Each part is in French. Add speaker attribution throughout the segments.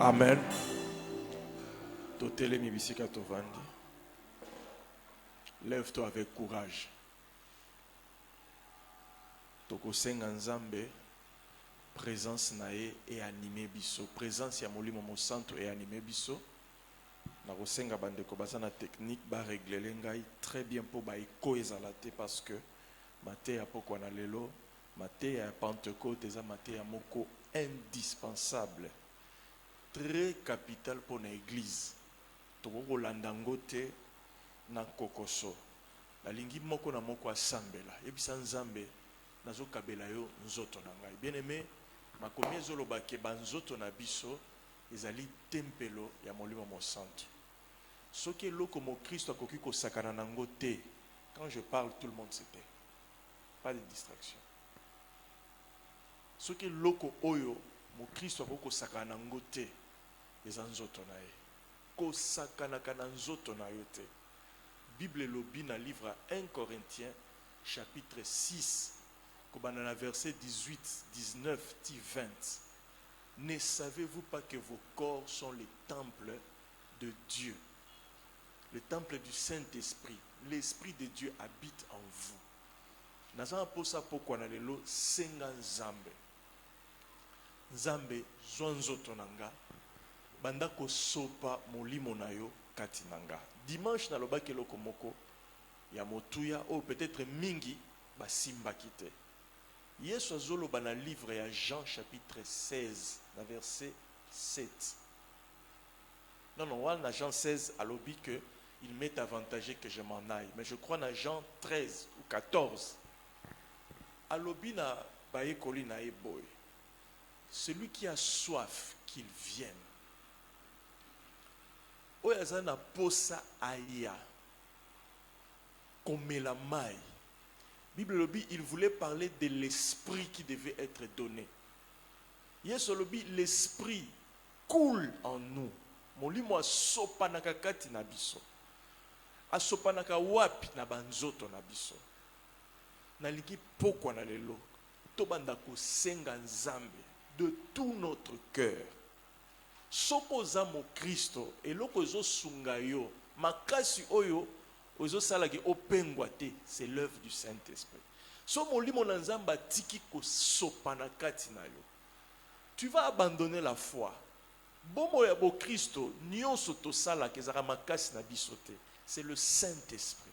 Speaker 1: Amen. Totele mibisika tovandi. Lève-toi avec courage. Tokosenga nzambe présence nae et animé biso. Présence ya molimo mo centre et animé biso. Na kosenga bandeko bazana technique ba régler ngai très bien pour ba eko ezalate parce que maté ya poko na lelo, maté ya Pentecôte eza maté ya moko indispensable. Très capital pour l'église. Toko landango te na kokoso. La lingi moko na moko asambela. Ebisa nzambe nazo kabela yo nzoto na ngai. Bien aimé, makomi ezoloba ke banzoto na biso ezali tempelo ya molimo mo santo. Soki loko mo Christ akoki ko sakana nango te. Quand je parle, tout le monde se tait. Pas de distraction. Soki loko oyo mo Christ akoki ko sakana nango te. Ezanzoto na ye. Ko sakana kana nzoto na yo te. Bible lobi na livre 1 Corinthiens chapitre 6 kobana verset 18, 19, 20. Ne savez-vous pas que vos corps sont les temples de Dieu? Le temple du Saint-Esprit. L'Esprit de Dieu habite en vous. Nazana posa pokwa na lelo senga nzambe. Nzambe zwanzoto nanga. Banda ko sopa molimo na yo kati nanga. Dimanche na loba keloko moko ya motuya ou peut-être mingi basimba kite. Yesu azolo bana livre ya Jean chapitre 16 na verset 7. Non, wana Jean 16 alobi que il m'est avantagé que je m'en aille, mais je crois na Jean 13 ou 14. Alobi na baye koli na eboy. Celui qui a soif qu'il vienne. Oyazana posa aya komela mai. Bible lobi, il voulait parler de l'esprit qui devait être donné. Yesu lobi, l'esprit coule en nous. Molimo asopanaka kati na biso. Asopanaka wapi na banzoto na biso. Naliki pokwa na lelo. Tobanda ko senga nzambe de tout notre cœur. Soko za mo Kristo eloko ezo sunga yo makasi oyo ozo sala ki opengwa te, c'est l'œuvre du Saint-Esprit. So molimo na nzamba tiki ko sopana kati na yo. Tu vas abandonner la foi. Bomo ya bo Kristo nyonso to sala ke zaka makasi na biso te, c'est le Saint-Esprit.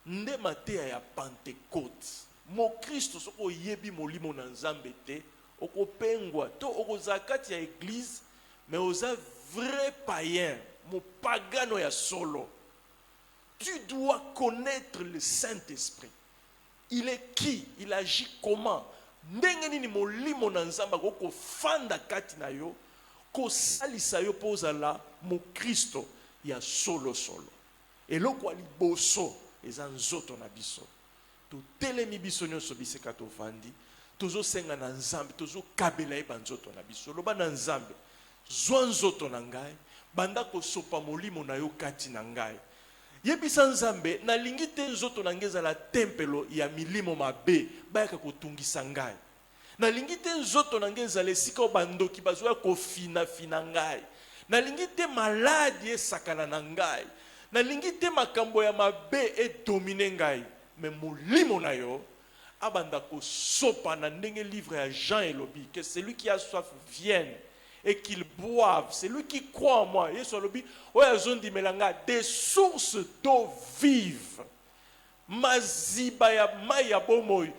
Speaker 1: Nde matea ya Pentecôte. Mo Kristo soko yebi molimo na nzambe te, okopengwa to okozakati ya église. Mais aux vrais païens, mon pagano ya solo, tu dois connaître le Saint-Esprit. Il est qui? Il agit comment? Ndenge ni molimo na nzamba ko fanda kati na yo, ko salisa yo poza la mo Kristo ya solo. Et loko ali boso ezanzoto na biso. To telemi biso nyonso biseka to vandi, tozo senga na nzambe, tozo kabela e banzoto na biso. Loba na nzambe zwanzoto na ngai banda ko sopa molimo na yo kati na ngai yebisa nzambe na lingi te nzoto na ngeza la tempelo ya milimo mabe bayaka kotungisa ngai na lingi te nzoto na ngeza lesika bandoki bazoya kofina ngai na lingi te maladi esakana na ngai na lingi te makambo ya mabe edomine ngai me molimo na yo abanda ko sopa na ndenge livre ya Jean elobi que celui qui a soif vienne et qu'ils boivent. C'est lui qui croit en moi. Des sources d'eau vive. Maziba ya maya bomoy.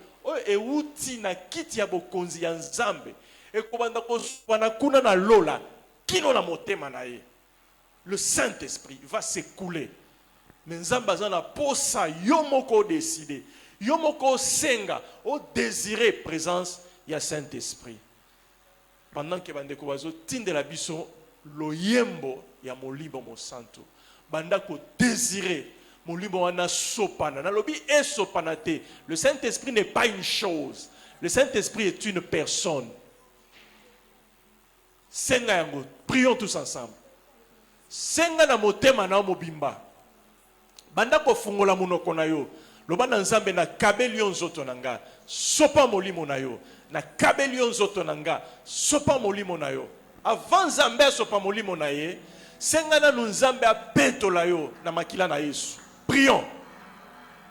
Speaker 1: E uti na kiti ya bokonzi ya nzambe. E kobanda ko wana kuna na lola. Kino na motema na ye. Le Saint-Esprit va s'écouler. Mais nzamba zana posa yomoko décider. Yomoko senga o désirer présence ya Saint-Esprit. Pendant que bandeko bazo tinde la biso loyembo ya molimo mo santo banda ko désirer molimo wana sopana na lobi e sopana te. Le Saint-Esprit n'est pas une chose, le Saint-Esprit est une personne. Senga yango, prions tous ensemble. Senga na motema na mobimba banda ko fungola munoko na yo loba na nzambe na kabeli nzoto nanga sopa molimo na yo na kabeli nzoto nanga sopa molimo na yo Avant Nzambe asopa molimo na ye, sengana nu Nzambe apetola yo na makila na Yesu. Prions.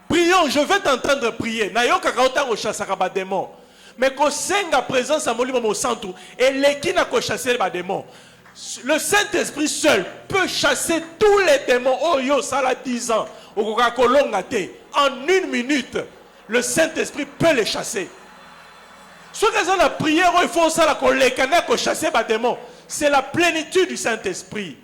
Speaker 1: Prions, je vais t'entendre prier. Na yo kaka o chasaka ba démon. Mais ko senga présence à molimo mo centre et leki na ko chasser ba démon. Le Saint-Esprit seul peut chasser tous les démons. Oh yo, ça l'a 10 ans. En 1 minute, le Saint-Esprit peut les chasser. Ce que c'est la prière, il faut ça la chasser les démons. C'est la plénitude du Saint-Esprit.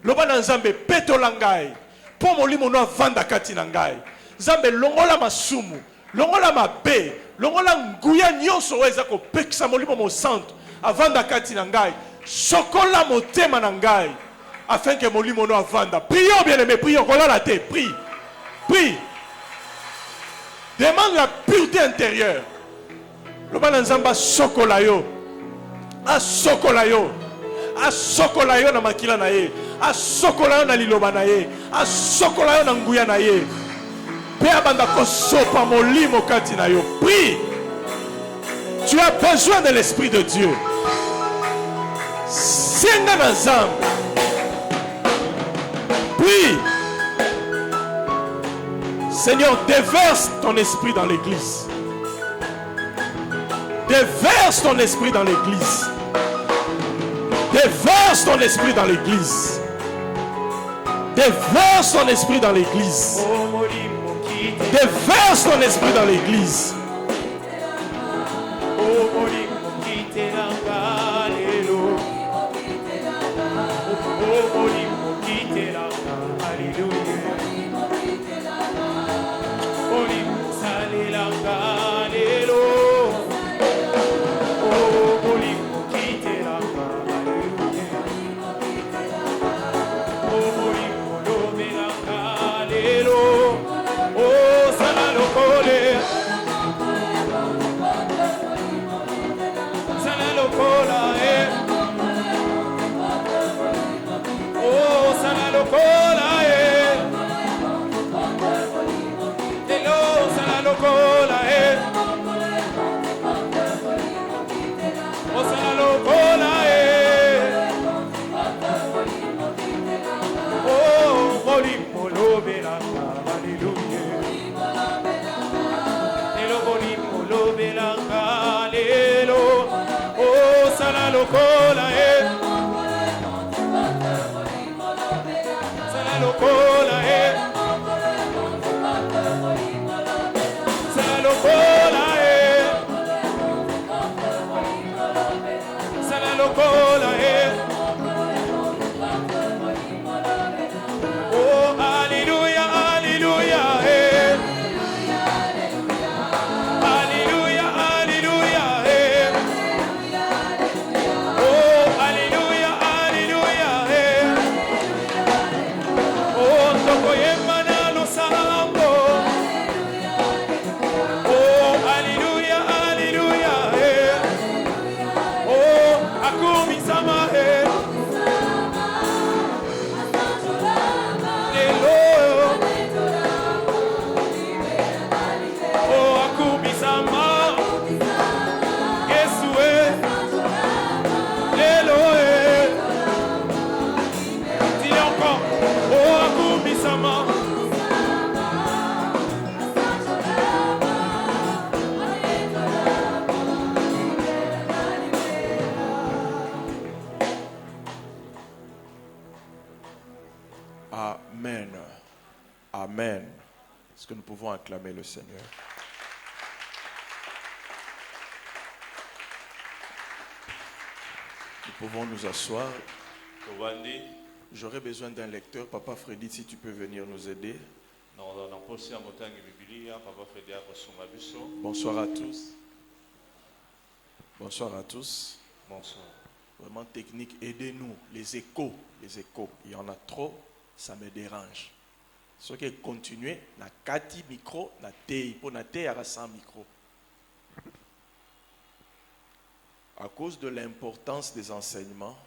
Speaker 1: Loba na Nzambe petolangai. Pour mon limo no vanda kati nangai. Nzambe longola masumu, longola mabe, longola nguya nyonso weza ko pekisa molimo mo centre avanda kati nangai. Sokola motema nangai afin que molimo no avanda. Prions bien-aimés, prions, kola la tête, prie. Prie. Demande la pureté intérieure. Loba na Nzamba sokola yo. A sokola yo. A sokola yo na makila na ye. A sokola yo na liloba na ye. A sokola yo na nguya na ye. Pe abanda ko sopa molimo kati na yo. Prie. Tu as besoin de l'Esprit de Dieu. Senga na Nzambe. Prie. Seigneur, déverse ton esprit dans l'église. Déverse ton esprit dans l'église. Déverse ton esprit dans l'église. Déverse ton esprit dans l'église. Déverse ton esprit dans l'église. Amen. Amen. Est-ce que nous pouvons acclamer le Seigneur? Nous pouvons nous asseoir. J'aurais besoin d'un lecteur. Papa Freddy, si tu peux venir nous aider. Bonsoir à tous. Bonsoir à tous.
Speaker 2: Bonsoir.
Speaker 1: Vraiment technique, aidez-nous. Les échos. Il y en a trop, ça me dérange. Ce qui est continué, na 4 micro, na tei, pour na tei à 100 micro. À cause de l'importance des enseignements,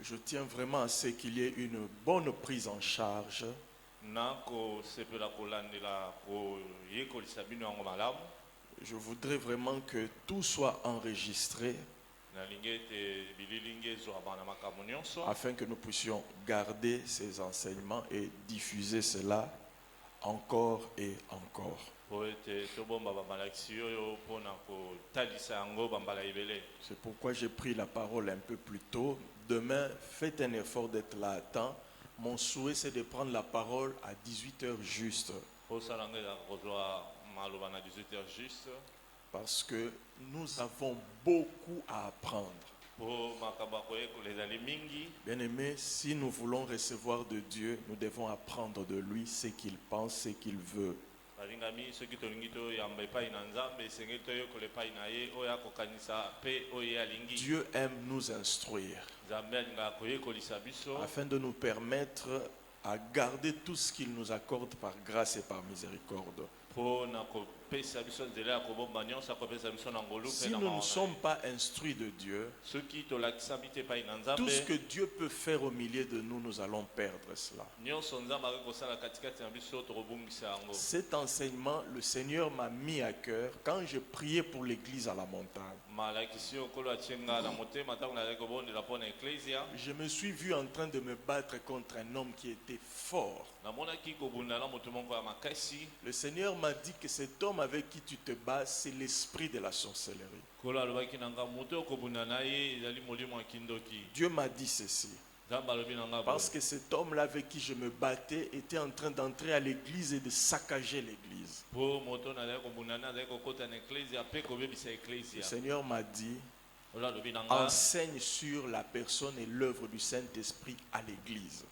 Speaker 1: je tiens vraiment à ce qu'il y ait une bonne prise en charge je voudrais vraiment que tout soit enregistré afin que nous puissions garder ces enseignements et diffuser cela encore et encore. C'est pourquoi j'ai pris la parole un peu plus tôt. Demain, faites un effort d'être là à temps. Mon souhait, c'est de prendre la parole à 18h juste. Parce que nous avons beaucoup à apprendre. Bien aimé, si nous voulons recevoir de Dieu, nous devons apprendre de lui ce qu'il pense, ce qu'il veut. Dieu aime nous instruire afin de nous permettre à garder tout ce qu'il nous accorde par grâce et par miséricorde. Si nous ne sommes pas instruits de Dieu, tout ce que Dieu peut faire au milieu de nous, nous allons perdre cela. Cet enseignement, le Seigneur m'a mis à cœur quand je priais pour l'église à la montagne. Je me suis vu en train de me battre contre un homme qui était fort. Le Seigneur m'a dit que cet homme avec qui tu te bats, c'est l'esprit de la sorcellerie. Dieu m'a dit ceci. Parce que cet homme-là avec qui je me battais était en train d'entrer à l'église et de saccager l'église. Le Seigneur m'a dit, enseigne sur la personne et l'œuvre du Saint-Esprit à l'église.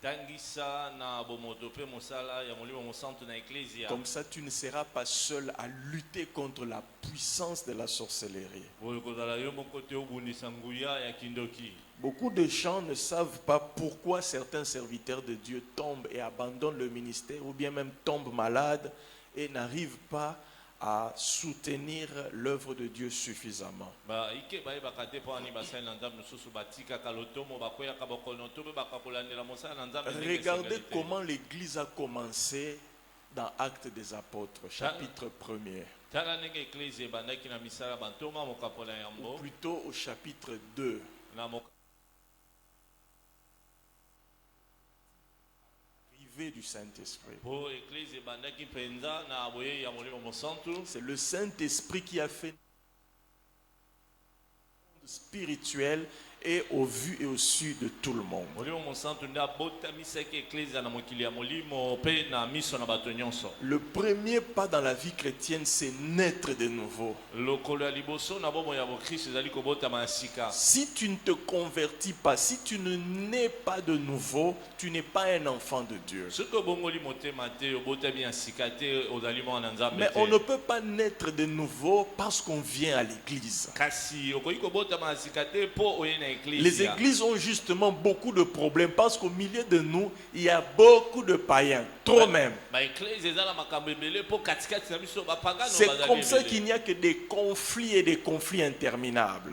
Speaker 1: Comme ça, tu ne seras pas seul à lutter contre la puissance de la sorcellerie. Beaucoup de gens ne savent pas pourquoi certains serviteurs de Dieu tombent et abandonnent le ministère ou bien même tombent malades et n'arrivent pas à soutenir l'œuvre de Dieu suffisamment. Regardez comment l'Église a commencé dans Actes des Apôtres, chapitre 1er. Ou plutôt au chapitre 2. Du Saint-Esprit. C'est le Saint-Esprit qui a fait spirituel et au vu et au su de tout le monde. Le premier pas dans la vie chrétienne, c'est naître de nouveau. Si tu ne te convertis pas, si tu ne nais pas de nouveau, tu n'es pas un enfant de Dieu. Mais on ne peut pas naître de nouveau parce qu'on vient à l'église. Les églises ont justement beaucoup de problèmes parce qu'au milieu de nous, il y a beaucoup de païens, trop même. C'est comme ça qu'il n'y a que des conflits et des conflits interminables.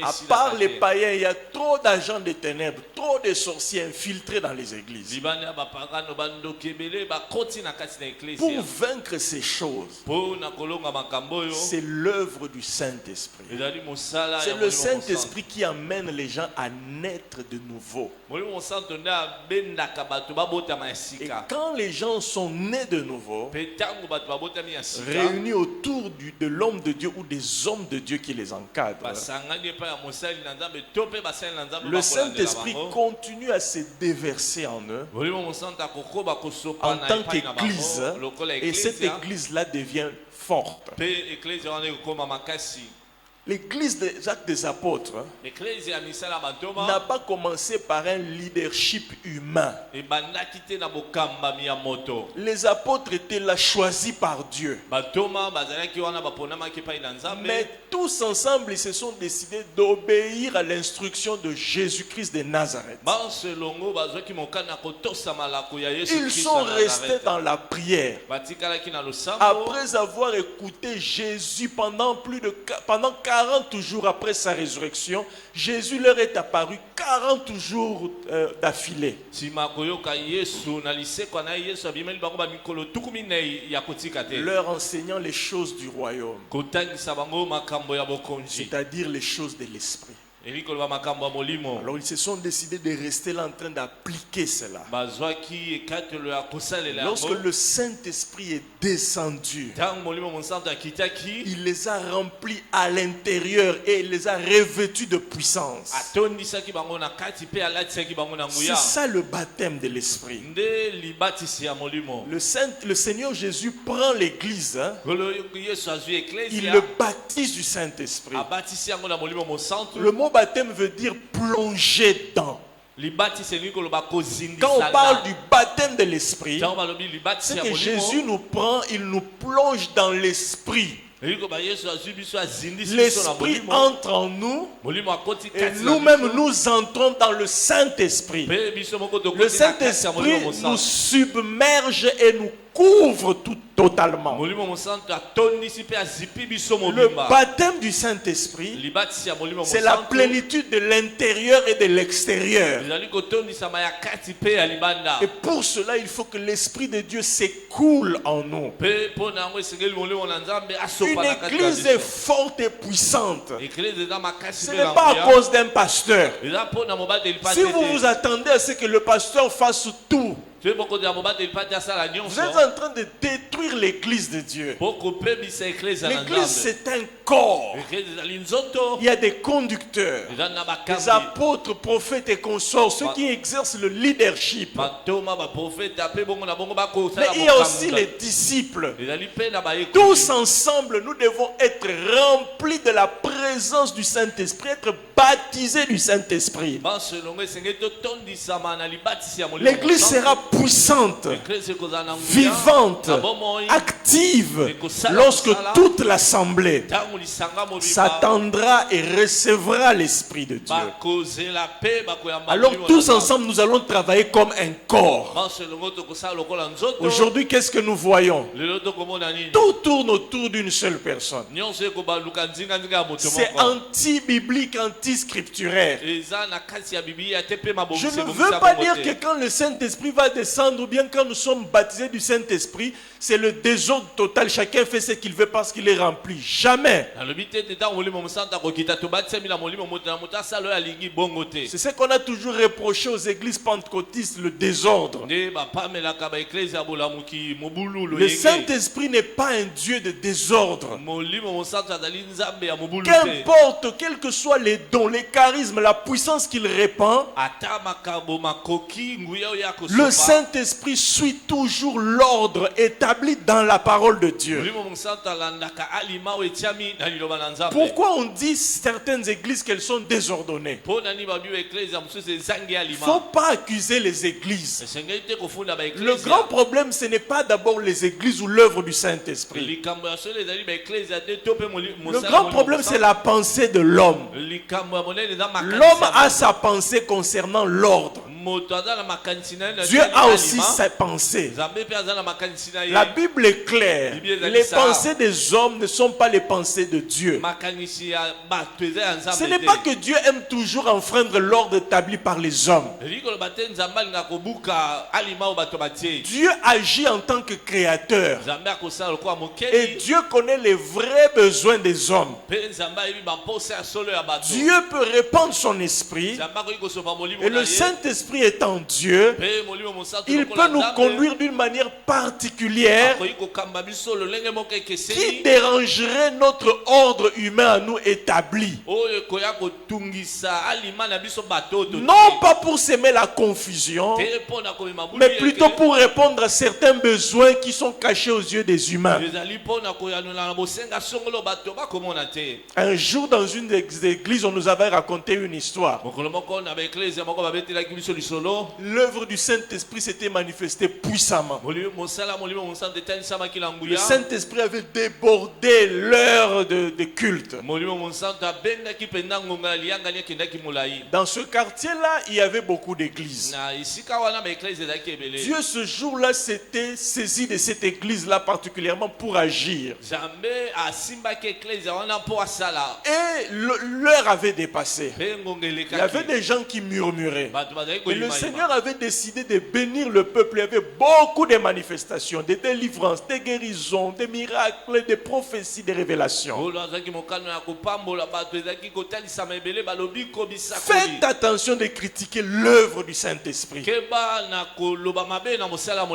Speaker 1: À part les païens, il y a trop d'agents de ténèbres, trop de sorciers infiltrés dans les églises. Pour vaincre ces choses, c'est l'œuvre du Saint-Esprit. C'est le Saint-Esprit qui amène les gens à naître de nouveau. Et quand les gens sont nés de nouveau, réunis autour de l'homme de Dieu ou des hommes de Dieu qui les encadrent, le Saint-Esprit continue à se déverser en eux en tant qu'église, et cette église-là devient forte. L'église des Actes des Apôtres n'a pas commencé par un leadership humain. Les apôtres étaient là choisis par Dieu. Mais tous ensemble, ils se sont décidés d'obéir à l'instruction de Jésus-Christ de Nazareth. Ils sont restés dans la prière. Après avoir écouté Jésus pendant 40 40 jours après sa résurrection, Jésus leur est apparu 40 jours d'affilée. Leur enseignant les choses du royaume, c'est-à-dire les choses de l'esprit. Alors ils se sont décidés de rester là en train d'appliquer cela. Lorsque le Saint-Esprit est descendu, il les a remplis à l'intérieur et il les a revêtus de puissance. C'est ça le baptême de l'Esprit. Le Seigneur Jésus prend l'Église, il le baptise du Saint-Esprit. Le mot baptême veut dire plonger dans. Quand on parle du baptême de l'esprit, c'est que Jésus nous prend, il nous plonge dans l'esprit. L'esprit entre en nous et nous-mêmes nous entrons dans le Saint-Esprit. Le Saint-Esprit nous submerge et nous couvre tout totalement. Le baptême du Saint-Esprit, c'est la plénitude de l'intérieur et de l'extérieur. Et pour cela, il faut que l'Esprit de Dieu s'écoule en nous. Une église est forte et puissante. Ce n'est pas à cause d'un pasteur. Si vous vous attendez à ce que le pasteur fasse tout, vous êtes en train de détruire l'église de Dieu. L'église, c'est un corps. Il y a des conducteurs, des apôtres, prophètes et consorts, ceux qui exercent le leadership. Mais il y a aussi les disciples. Tous ensemble, nous devons être remplis de la présence du Saint-Esprit, être baptisés du Saint-Esprit. L'église sera puissante, vivante, active, lorsque toute l'assemblée s'attendra et recevra l'Esprit de Dieu. Alors tous ensemble, nous allons travailler comme un corps. Aujourd'hui, qu'est-ce que nous voyons? Tout tourne autour d'une seule personne. C'est anti-biblique, anti-scripturaire. Je ne veux pas dire que quand le Saint-Esprit va descendre ou bien quand nous sommes baptisés du Saint-Esprit, c'est le désordre total. Chacun fait ce qu'il veut parce qu'il est rempli. Jamais. C'est ce qu'on a toujours reproché aux églises pentecôtistes, le désordre. Le Saint-Esprit n'est pas un Dieu de désordre. Qu'importe, quels que soient les dons, les charismes, la puissance qu'il répand, le Saint-Esprit suit toujours l'ordre établi dans la parole de Dieu. Pourquoi on dit certaines églises qu'elles sont désordonnées? Il ne faut pas accuser les églises. Le grand problème, ce n'est pas d'abord les églises ou l'œuvre du Saint-Esprit. Le grand problème, c'est la pensée de l'homme. L'homme a sa pensée concernant l'ordre. Dieu a aussi sa pensée. La Bible est claire. Les pensées des hommes ne sont pas les pensées de Dieu. Ce n'est pas que Dieu aime toujours enfreindre l'ordre établi par les hommes. Dieu agit en tant que créateur. Et Dieu connaît les vrais besoins des hommes. Dieu peut répandre son esprit. Et le Saint-Esprit étant Dieu, il peut nous conduire d'une manière particulière qui dérangerait notre ordre humain à nous établi. Non pas pour s'aimer la confusion, mais plutôt pour répondre à certains besoins qui sont cachés aux yeux des humains. Un jour dans une des églises, on nous avait raconté une histoire. l'œuvre du Saint-Esprit s'était manifestée puissamment. Le Saint-Esprit avait débordé l'heure de culte. Dans ce quartier-là, il y avait beaucoup d'églises. Dieu, ce jour-là, s'était saisi de cette église-là particulièrement pour agir. Et l'heure avait dépassé. Il y avait des gens qui murmuraient. Et le Seigneur avait décidé de bénir le peuple. Il y avait beaucoup de manifestations, des délivrances, des guérisons, des miracles, des prophéties, des révélations. Faites attention de critiquer l'œuvre du Saint-Esprit.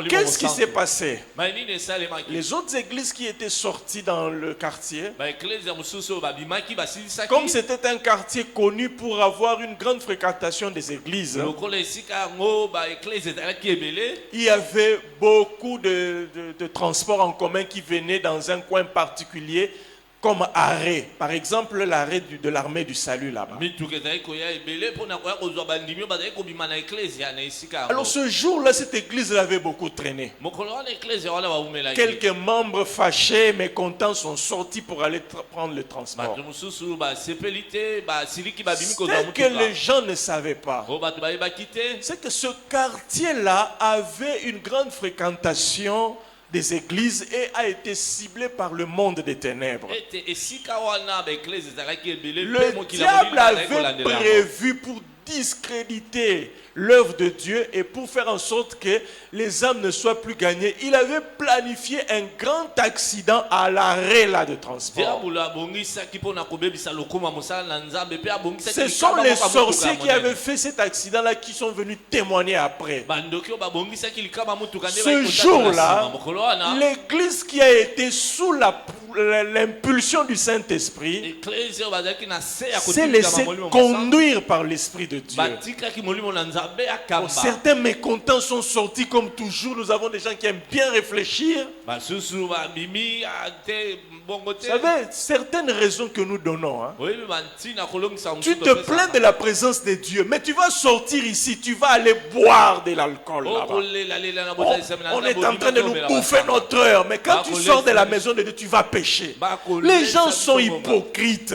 Speaker 1: Qu'est-ce qui s'est passé? Les autres églises qui étaient sorties dans le quartier, comme c'était un quartier connu pour avoir une grande fréquentation des églises, il y avait beaucoup de transports en commun qui venaient dans un coin particulier comme arrêt. Par exemple, l'arrêt de l'armée du salut là-bas. Alors ce jour-là, cette église avait beaucoup traîné. Quelques membres fâchés, mécontents sont sortis pour aller prendre le transport. Ce que les gens ne savaient pas, c'est que ce quartier-là avait une grande fréquentation des églises et a été ciblé par le monde des ténèbres. Le diable avait prévu pour discréditer l'œuvre de Dieu et pour faire en sorte que les âmes ne soient plus gagnées. Il avait planifié un grand accident à l'arrêt là de transport. Ce sont les sorciers qui avaient fait cet accident là qui sont venus témoigner après. Ce jour-là, l'église qui a été sous l'impulsion du Saint-Esprit s'est laissée conduire par l'Esprit de Dieu. Bon, certains mécontents sont sortis comme toujours. Nous avons des gens qui aiment bien réfléchir. Vous savez, certaines raisons que nous donnons. Tu te plains de la présence de Dieu, mais tu vas sortir ici, tu vas aller boire de l'alcool là-bas. On est en train de nous bouffer notre heure, mais quand tu sors de la maison de Dieu, tu vas pécher. Les gens sont hypocrites.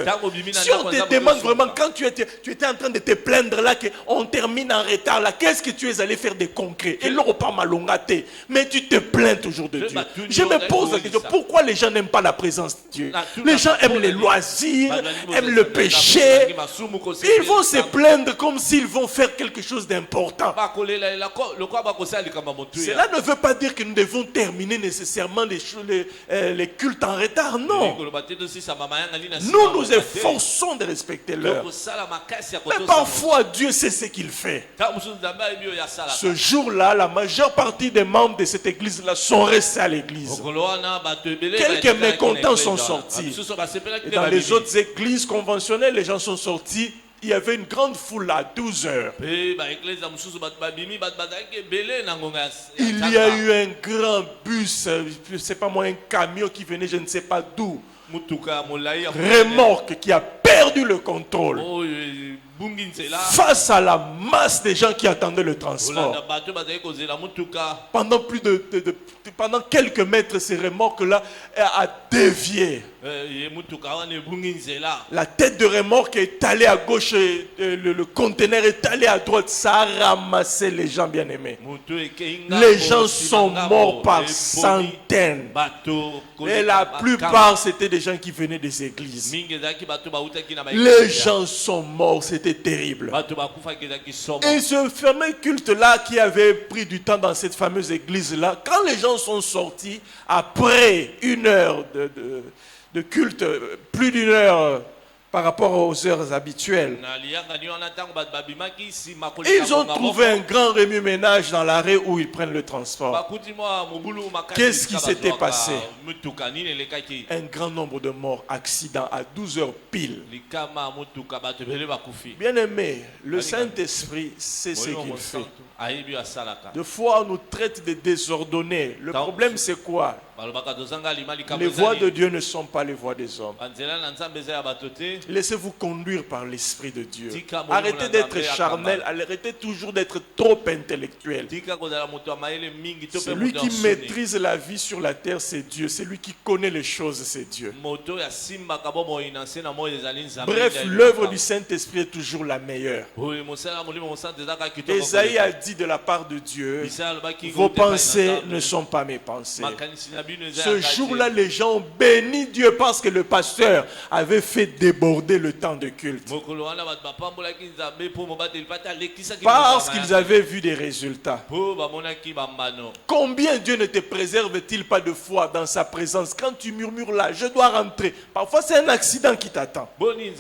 Speaker 1: Si on te demande vraiment, quand tu étais en train de te plaindre là, qu'on termine en retard là, qu'est-ce que tu es allé faire de concret? Et l'on pas malongate, mais tu te plains toujours de Dieu. Je me pose la question, pourquoi les gens n'aiment pas la présence de Dieu? Les gens aiment les loisirs, aiment le péché. Ils vont se plaindre comme s'ils vont faire quelque chose d'important. Cela ne veut pas dire que nous devons terminer nécessairement les cultes en retard, non. Nous nous efforçons de respecter l'heure. Mais parfois Dieu sait ce qu'il fait. Ce jour-là, la majeure partie des membres de cette église-là sont restés à l'église. Quelques mécontents sont sortis. Et dans les autres églises conventionnelles, les gens sont sortis. Il y avait une grande foule à 12 heures. Il y a eu un grand bus, je ne sais pas moi, un camion qui venait, je ne sais pas d'où. Remorque qui a perdu le contrôle. Face à la masse des gens qui attendaient le transport. Pendant quelques mètres, ces remorques-là a dévié. La tête de remorque est allée à gauche, le conteneur est allé à droite. Ça a ramassé les gens bien-aimés. Les gens sont morts par centaines. Et la plupart, c'était des gens qui venaient des églises. Les gens sont morts, c'était terrible. Et ce fameux culte-là qui avait pris du temps dans cette fameuse église-là, quand les gens sont sortis, après une heure de culte, plus d'une heure par rapport aux heures habituelles, ils ont trouvé un grand remue-ménage dans l'arrêt où ils prennent le transport. Qu'est-ce qui s'était passé? Un grand nombre de morts, accidents à 12 heures pile. Bien aimé, le Saint-Esprit sait ce qu'il fait. Des fois, on nous traite de désordonnés. Le problème, c'est quoi? Les voies de Dieu ne sont pas les voies des hommes. Laissez-vous conduire par l'Esprit de Dieu. Arrêtez d'être charnel, arrêtez toujours d'être trop intellectuel. Celui qui maîtrise la vie sur la terre, c'est Dieu. Celui qui connaît les choses, c'est Dieu. Bref, l'œuvre du Saint-Esprit est toujours la meilleure. Ésaïe a dit de la part de Dieu, vos pensées ne sont pas mes pensées. Ce jour-là, les gens ont béni Dieu parce que le pasteur avait fait déborder le temps de culte. Parce qu'ils avaient vu des résultats. Combien Dieu ne te préserve-t-il pas de foi dans sa présence? Quand tu murmures là, je dois rentrer. Parfois c'est un accident qui t'attend. N'ayez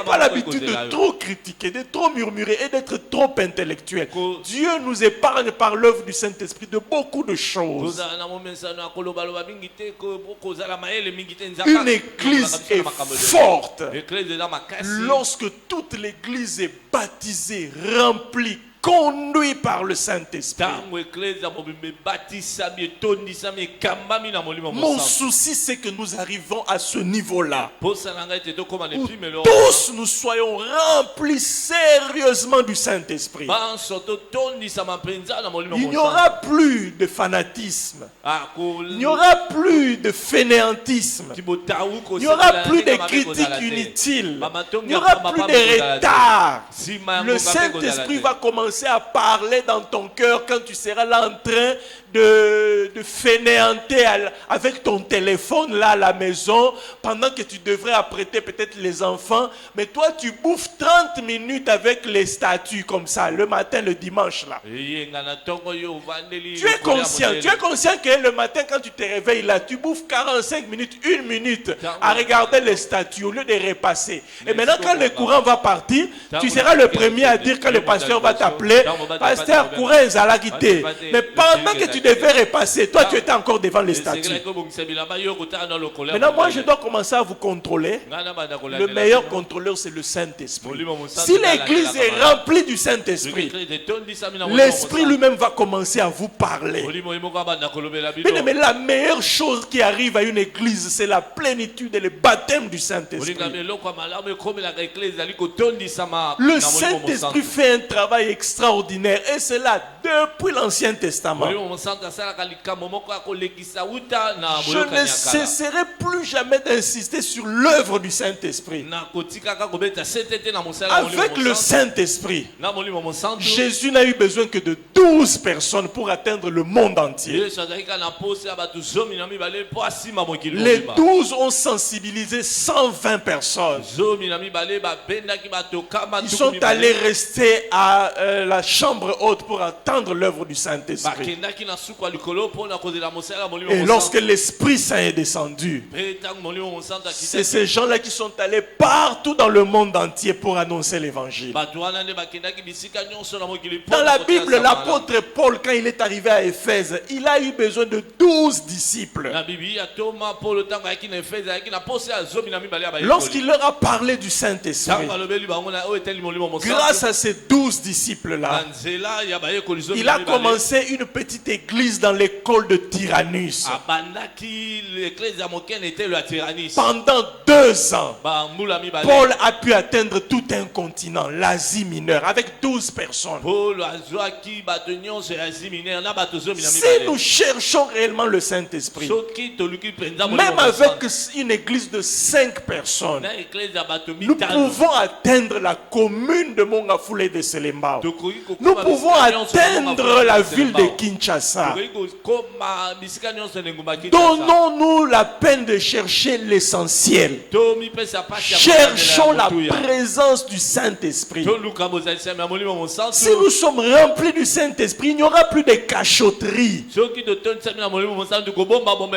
Speaker 1: pas l'habitude de trop critiquer, de trop murmurer et d'être trop intellectuel. Dieu nous épargne par l'œuvre du Saint-Esprit de beaucoup de choses. Une église est forte lorsque toute l'église est baptisée, remplie, conduit par le Saint-Esprit. Mon souci, c'est que nous arrivons à ce niveau-là, où tous nous soyons remplis sérieusement du Saint-Esprit. Il n'y aura plus de fanatisme. Il n'y aura plus de fainéantisme. Il n'y aura plus de critiques inutiles. Il n'y aura plus de retard. Le Saint-Esprit va commencer à parler dans ton cœur quand tu seras là en train de fainéanter avec ton téléphone là à la maison, pendant que tu devrais apprêter peut-être les enfants, mais toi tu bouffes 30 minutes avec les statues comme ça, le matin, le dimanche là. Tu es conscient que le matin quand tu te réveilles là, tu bouffes 45 minutes, 1 minute à regarder les statues au lieu de repasser. Et maintenant quand le courant va partir, tu seras le premier à dire quand le pasteur va t'appeler, pasteur courant Zalagité. Mais pendant que tu devais repasser, toi tu étais encore devant les statues. Maintenant moi je dois commencer à vous contrôler. Le meilleur contrôleur c'est le Saint-Esprit. Si l'église est remplie du Saint-Esprit, l'Esprit lui-même va commencer à vous parler. Mais la meilleure chose qui arrive à une église, c'est la plénitude et le baptême du Saint-Esprit. Le Saint-Esprit fait un travail extraordinaire et c'est là depuis l'Ancien Testament. Je ne cesserai plus jamais d'insister sur l'œuvre du Saint-Esprit. Avec le Saint-Esprit, Jésus n'a eu besoin que de 12 personnes pour atteindre le monde entier. Les 12 ont sensibilisé 120 personnes. Ils sont allés rester à la chambre haute pour attendre l'œuvre du Saint-Esprit. Et lorsque l'Esprit Saint est descendu, c'est ces gens-là qui sont allés partout dans le monde entier pour annoncer l'évangile. Dans la Bible, l'apôtre Paul, quand il est arrivé à Éphèse, il a eu besoin de 12 disciples. Lorsqu'il leur a parlé du Saint-Esprit, grâce à ces 12 disciples-là, il a commencé une petite église dans l'école de Tyrannus. Pendant 2 ans, Paul a pu atteindre tout un continent, l'Asie mineure, avec 12 personnes. Si nous cherchons réellement le Saint-Esprit, même avec une église de 5 personnes, nous pouvons atteindre la commune de Mongafoulé de Selembao. Nous pouvons atteindre la ville de Kinshasa. Donnons-nous la peine de chercher l'essentiel. Cherchons la présence du Saint-Esprit. Si nous sommes remplis du Saint-Esprit, il n'y aura plus de cachotterie.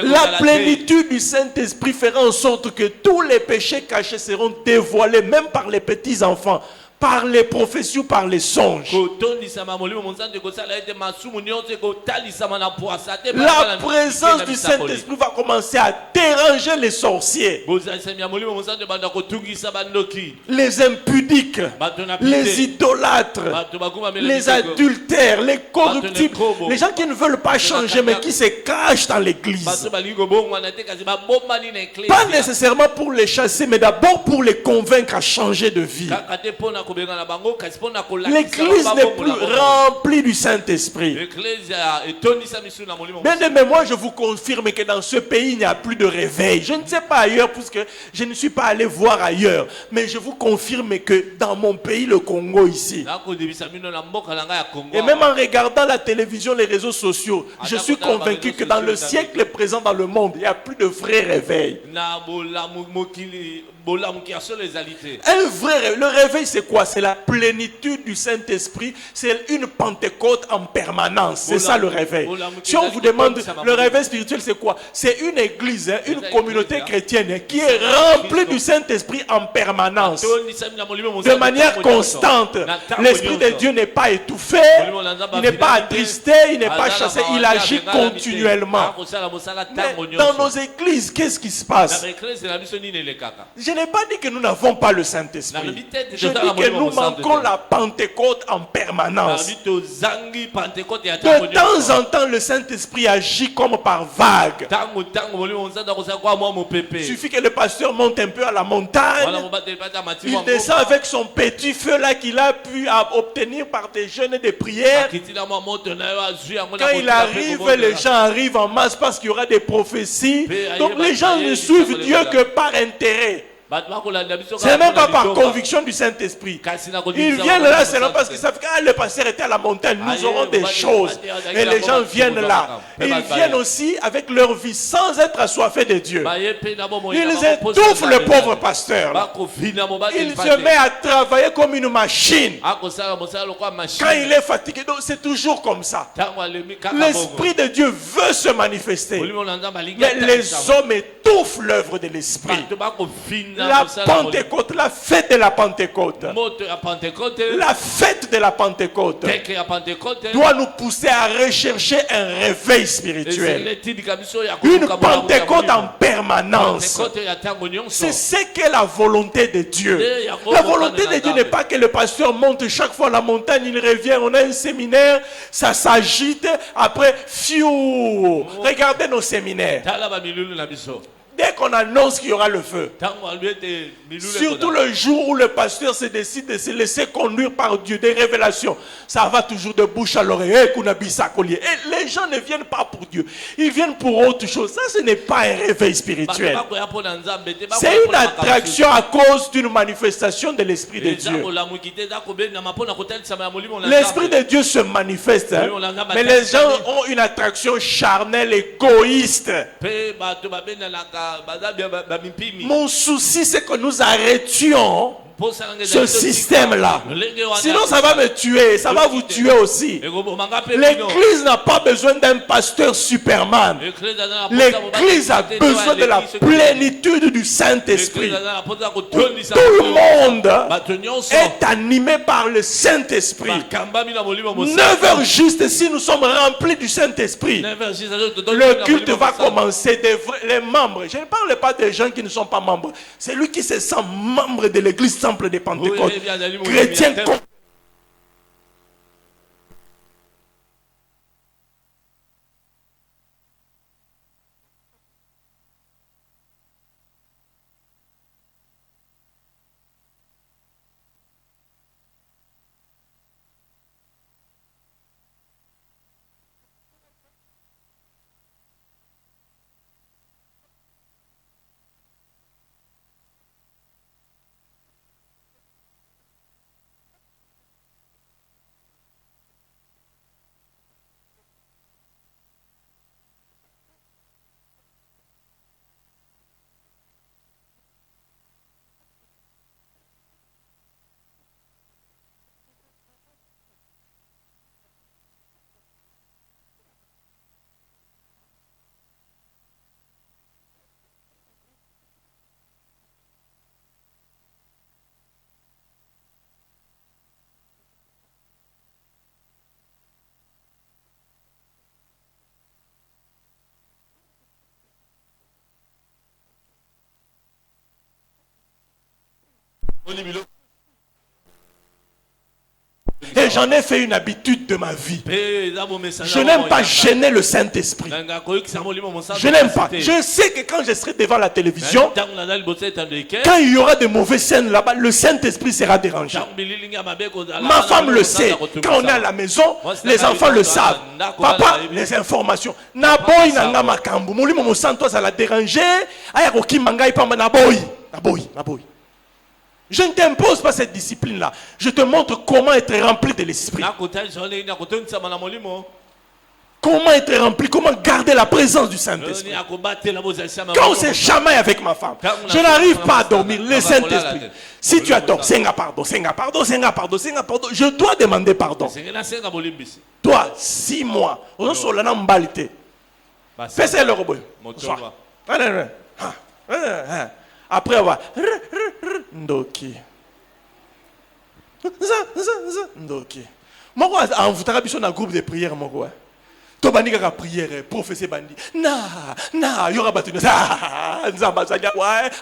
Speaker 1: La plénitude du Saint-Esprit fera en sorte que tous les péchés cachés seront dévoilés, même par les petits enfants. par les prophéties ou par les songes. La présence du Saint-Esprit va commencer à déranger les sorciers, les impudiques, les idolâtres, les adultères, les corruptibles, les gens qui ne veulent pas changer mais qui se cachent dans l'église. Pas nécessairement pour les chasser, mais d'abord pour les convaincre à changer de vie. L'église n'est plus remplie du Saint-Esprit. Bien aimé, moi je vous confirme que dans ce pays il n'y a plus de réveil. Je ne sais pas ailleurs puisque je ne suis pas allé voir ailleurs, mais je vous confirme que dans mon pays, le Congo ici, et même en regardant la télévision, les réseaux sociaux, je suis convaincu que dans le siècle présent dans le monde, il n'y a plus de vrai réveil. Un vrai réveil. Le réveil, c'est quoi? C'est la plénitude du Saint-Esprit. C'est une Pentecôte en permanence. C'est ça le réveil. Si on vous demande le réveil spirituel, c'est quoi? C'est une église, une communauté chrétienne qui est remplie du Saint-Esprit en permanence, de manière constante. L'Esprit de Dieu n'est pas étouffé, il n'est pas attristé, il n'est pas chassé, il agit continuellement. Mais dans nos églises, qu'est-ce qui se passe? Je n'ai pas dit que nous n'avons pas le Saint-Esprit. Je dis que nous manquons la Pentecôte en permanence. De temps en temps, le Saint-Esprit agit comme par vague. Il suffit que le pasteur monte un peu à la montagne. Il descend avec son petit feu là qu'il a pu obtenir par des jeûnes et des prières. Quand il arrive, les gens arrivent en masse parce qu'il y aura des prophéties. Donc les gens ne suivent Dieu que par intérêt. Ce n'est même pas par conviction du Saint-Esprit. Ils viennent là seulement parce qu'ils savent que le pasteur était à la montagne, nous aurons des choses. Et les gens viennent là. Ils viennent aussi avec leur vie sans être assoiffés de Dieu. Ils étouffent le pauvre pasteur là. Il se met à travailler comme une machine. Quand il est fatigué, c'est toujours comme ça. L'Esprit de Dieu veut se manifester. Mais les hommes étouffent l'œuvre de l'Esprit. La Pentecôte, la fête de la Pentecôte, la fête de la Pentecôte doit nous pousser à rechercher un réveil spirituel, une Pentecôte en permanence. C'est ce qu'est la volonté de Dieu. La volonté de Dieu n'est pas que le pasteur monte chaque fois à la montagne, il revient, on a un séminaire, ça s'agite, après, fiou, regardez nos séminaires. Dès qu'on annonce qu'il y aura le feu, surtout le jour où le pasteur se décide de se laisser conduire par Dieu, des révélations, ça va toujours de bouche à l'oreille. Et les gens ne viennent pas pour Dieu, ils viennent pour autre chose. Ça, ce n'est pas un réveil spirituel. C'est une attraction à cause d'une manifestation de l'Esprit de Dieu. L'Esprit de Dieu se manifeste, mais les gens ont une attraction charnelle, égoïste. Mon souci, c'est que nous arrêtions ce système-là. Sinon, ça va me tuer. Ça va vous tuer aussi. L'église n'a pas besoin d'un pasteur Superman. L'église a besoin de la plénitude du Saint-Esprit. Tout le monde est animé par le Saint-Esprit. 9 heures juste, si nous sommes remplis du Saint-Esprit, le culte va commencer. Les membres, je ne parle pas des gens qui ne sont pas membres. C'est lui qui se sent membre de l'église Temple de Pentecôte, chrétien. Et j'en ai fait une habitude de ma vie. Je n'aime pas gêner le Saint-Esprit. Je n'aime pas. Je sais que quand je serai devant la télévision, quand il y aura de mauvaises scènes là-bas, le Saint-Esprit sera dérangé. Ma femme le sait. Quand on est à la maison, les enfants le savent. Papa, les informations. Naboy nanga makambu. Moli momo santo ça la déranger. Aya koki mangai pamba naboy. Naboy. Je ne t'impose pas cette discipline-là. Je te montre comment être rempli de l'esprit. Comment être rempli, comment garder la présence du Saint-Esprit. Quand on se chamaille avec ma femme, je n'arrive pas à dormir. Le Saint-Esprit. Si tu as tort, Senga pardon. Je dois demander pardon. Toi, 6 mois. On se l'a n'embalité. Fais-le le robot. Après avoir Ndoki. Ndoki. Moi, on vous a un groupe de prière, moi. Tobani ka prière, professeur bandi. Na, yora battu.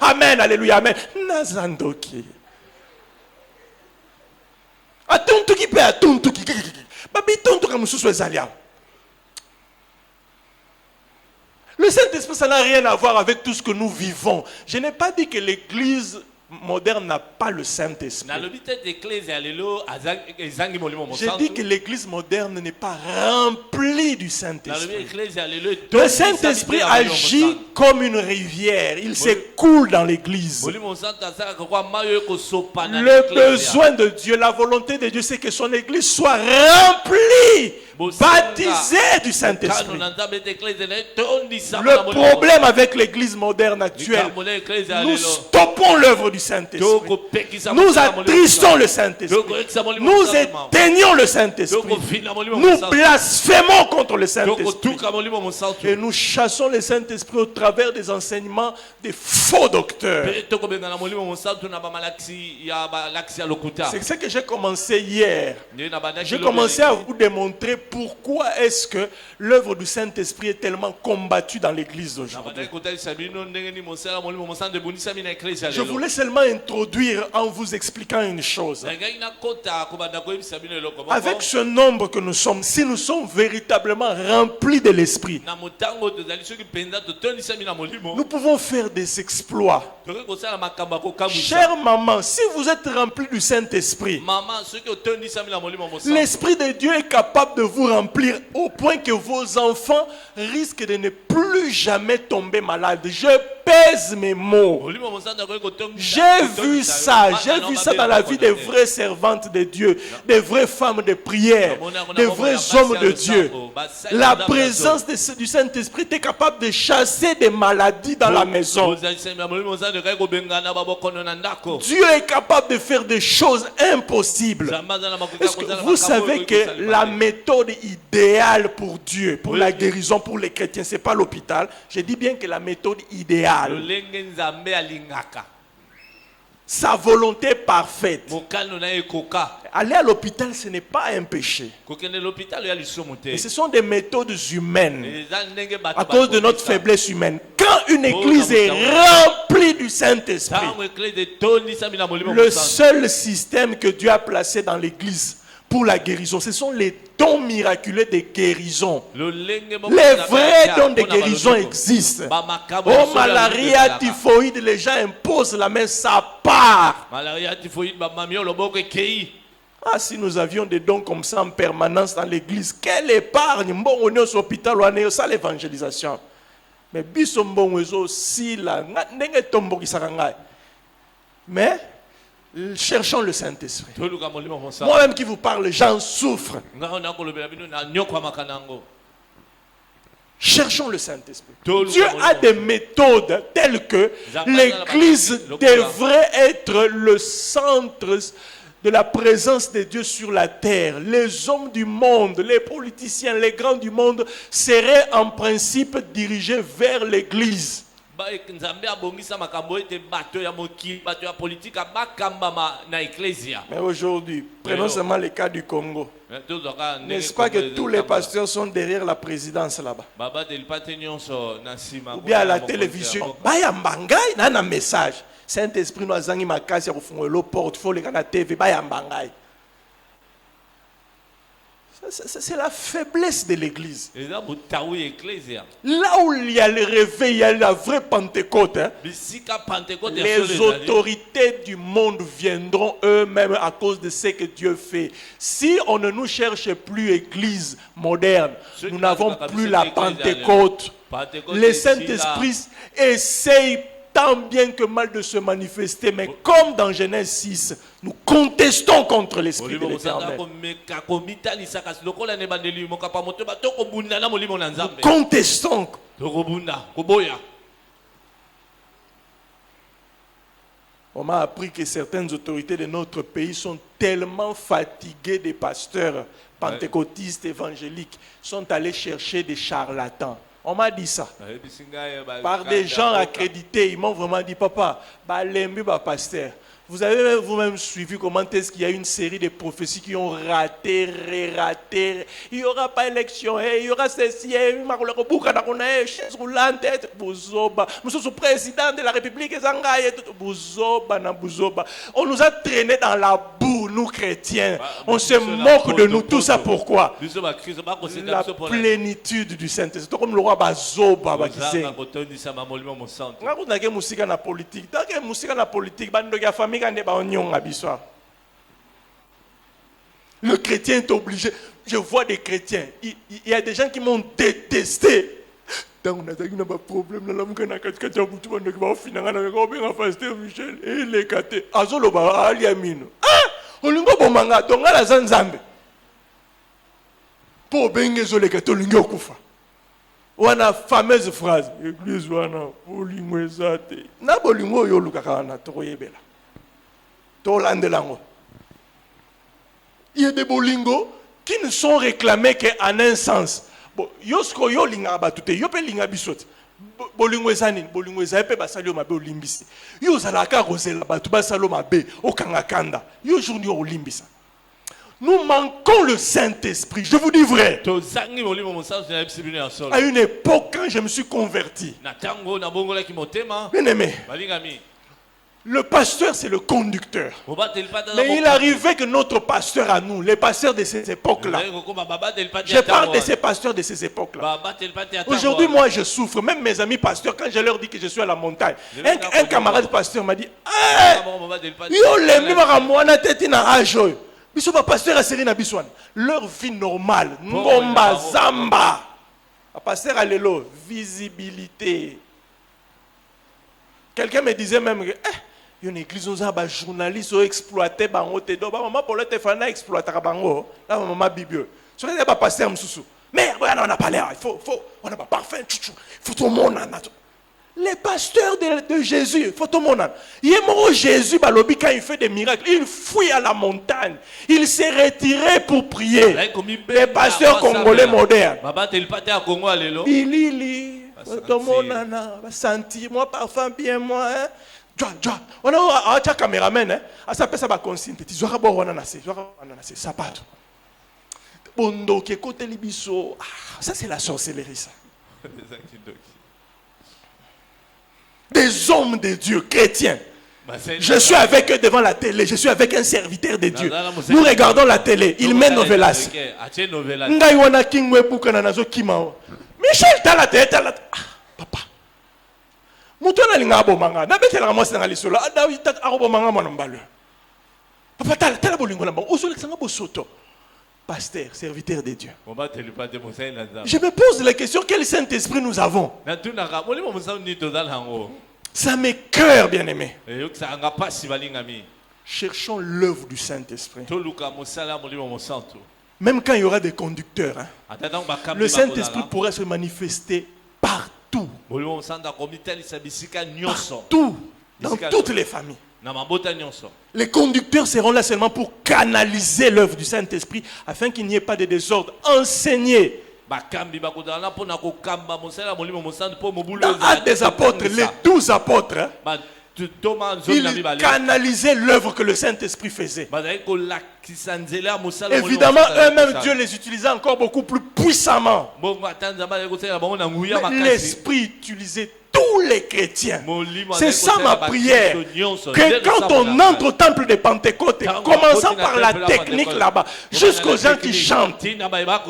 Speaker 1: Amen, alléluia, amen. Nazandoki. Atuntuki pe atuntuki. Babi tuntuka mususu ezalia. Le Saint-Esprit, ça n'a rien à voir avec tout ce que nous vivons. Je n'ai pas dit que l'église moderne n'a pas le Saint-Esprit. J'ai dit que l'église moderne n'est pas remplie du Saint-Esprit. Le Saint-Esprit agit comme une rivière. Il s'écoule dans l'église. Le besoin de Dieu, la volonté de Dieu, c'est que son église soit remplie, baptisée du Saint-Esprit. Le problème avec l'église moderne actuelle, nous stoppons l'œuvre du Saint-Esprit. Nous attristons le Saint-Esprit. Nous éteignons le Saint-Esprit. Nous blasphémons contre le Saint-Esprit. Et nous chassons le Saint-Esprit au travers des enseignements des faux docteurs. C'est ce que j'ai commencé hier. J'ai commencé à vous démontrer pourquoi est-ce que l'œuvre du Saint-Esprit est tellement combattue dans l'église d'aujourd'hui. Je voulais seulement introduire en vous expliquant une chose. Avec ce nombre que nous sommes, si nous sommes véritablement remplis de l'Esprit, nous pouvons faire des exploits. Chère maman, si vous êtes rempli du Saint-Esprit, l'Esprit de Dieu est capable de vous remplir au point que vos enfants risquent de ne plus jamais tomber malades. Je pèse mes mots. J'ai vu ça dans la vie des vraies servantes de Dieu, des vraies femmes de prière, des vrais hommes de Dieu. La présence du Saint-Esprit était capable de chasser des maladies dans la maison. Dieu est capable de faire des choses impossibles. Est-ce que vous savez que la méthode idéale pour Dieu, pour la guérison, pour les chrétiens, c'est pas l'hôpital. Je dis bien que la méthode idéale, sa volonté parfaite. Aller à l'hôpital, ce n'est pas un péché. Et ce sont des méthodes humaines. À cause de notre faiblesse humaine. Quand une église est remplie du Saint-Esprit, le seul système que Dieu a placé dans l'église pour la guérison, ce sont les dons miraculeux de guérison. Les vrais dons de guérison existent. Oh, malaria, typhoïde, les gens imposent la main, ça part. Ah, si nous avions des dons comme ça en permanence dans l'église, quelle épargne! Bon, on est au hôpital, on est ça l'évangélisation. Mais bisombo aussi là, mais cherchons le Saint-Esprit. Moi-même qui vous parle, j'en souffre. Cherchons le Saint-Esprit. Dieu a des méthodes telles que l'Église devrait être le centre de la présence de Dieu sur la terre. Les hommes du monde, les politiciens, les grands du monde seraient en principe dirigés vers l'Église. Mais aujourd'hui, prenons seulement le cas du Congo. N'est-ce pas que tous les pasteurs sont derrière la présidence là-bas? Ou bien à la télévision. Bayambangai, il y a un message. Saint-Esprit nous a dit que le porte, il faut les la TV. Bayambangai. C'est la faiblesse de l'église. Là où il y a le réveil, il y a la vraie Pentecôte. Hein? Les autorités du monde viendront eux-mêmes à cause de ce que Dieu fait. Si on ne nous cherche plus église moderne, nous n'avons plus la Pentecôte. Le Saint-Esprit essaye tant bien que mal de se manifester, mais comme dans Genèse 6, nous contestons contre l'Esprit de l'Éternel. Nous contestons. On m'a appris que certaines autorités de notre pays sont tellement fatiguées des pasteurs pentecôtistes évangéliques, sont allés chercher des charlatans. On m'a dit ça. Par des gens accrédités, ils m'ont vraiment dit, papa, pasteur, vous avez vous-même suivi comment est-ce qu'il y a une série de prophéties qui ont raté, raté. Il n'y aura pas élection, il y aura ceci, chaise roulante, monsieur le président de la République, on nous a traînés dans la boue, nous chrétiens. On se moque de nous, tout ça pourquoi? La plénitude du Saint-Esprit. Comme le roi Bazoba, le chrétien est obligé. Je vois des chrétiens. Il y a des gens qui m'ont détesté. Donc on a un problème. Wana fameuse phrase, église wana bolingo ezate. Na bolingo yo lukaka na toyebela. Tolande lango. Il y a des bolingos qui ne sont réclamés qu'en un sens. Bon, yosko yo linga batute, yo pe linga bisoti. Bolingo ezani, bolingo ezape basali yo mabe olimbisi. Yo zalaka rozela batu basalo mabe okangakanda. Yo journée olimbisa. Nous manquons le Saint-Esprit, je vous dis vrai. À une époque, quand je me suis converti, bien aimé, le pasteur c'est le conducteur. Mais il arrivait que notre pasteur à nous, les pasteurs de ces époques-là, je parle de ces pasteurs de ces époques-là. Aujourd'hui, moi je souffre, même mes amis pasteurs, quand je leur dis que je suis à la montagne, un camarade pasteur m'a dit, leur vie normale, ngomba zamba. Pasteur allélo, visibilité. Quelqu'un me disait même que une église on a des journalistes exploité bango te do maman pour le téléphone exploiter bango là maman bible. Sur les pas pasteur msusu. Mais on a pas l'air, il faut on a pas parfum, il faut tout le monde. Les pasteurs de Jésus, faut tout le monde. Jésus, quand il fait des miracles, il fuit à la montagne. Il s'est retiré pour prier. Les pasteurs congolais modernes. Tout le monde senti, moi parfum bien, moi. On a un caméraman, ça s'appelle ça consigne. Tu auras bon, on a assez, ça part. Bondo, qui côté libiso, ça c'est la sorcellerie, ça. Des hommes de Dieu, chrétiens. Je suis avec eux devant la télé. Je suis avec un serviteur de Dieu. Nous regardons la télé. Il met novelas. Michel, t'as la tête. Papa. Pasteur, serviteur de Dieu. Je me pose la question, quel Saint-Esprit nous avons? Ça m'écoeure, bien-aimé. Cherchons l'œuvre du Saint-Esprit. Même quand il y aura des conducteurs, le Saint-Esprit pourrait se manifester partout. Partout. Dans toutes les familles. Les conducteurs seront là seulement pour canaliser l'œuvre du Saint-Esprit afin qu'il n'y ait pas de désordre. Enseigner Dans Actes des apôtres, les 12 apôtres, hein, ils canalisaient l'œuvre que le Saint-Esprit faisait. Évidemment, eux-mêmes, Dieu les utilisait encore beaucoup plus puissamment. Mais l'Esprit utilisait tous les chrétiens. C'est ça ma prière. Que quand on entre au temple de Pentecôte, commençant par la technique là-bas, jusqu'aux gens qui chantent, église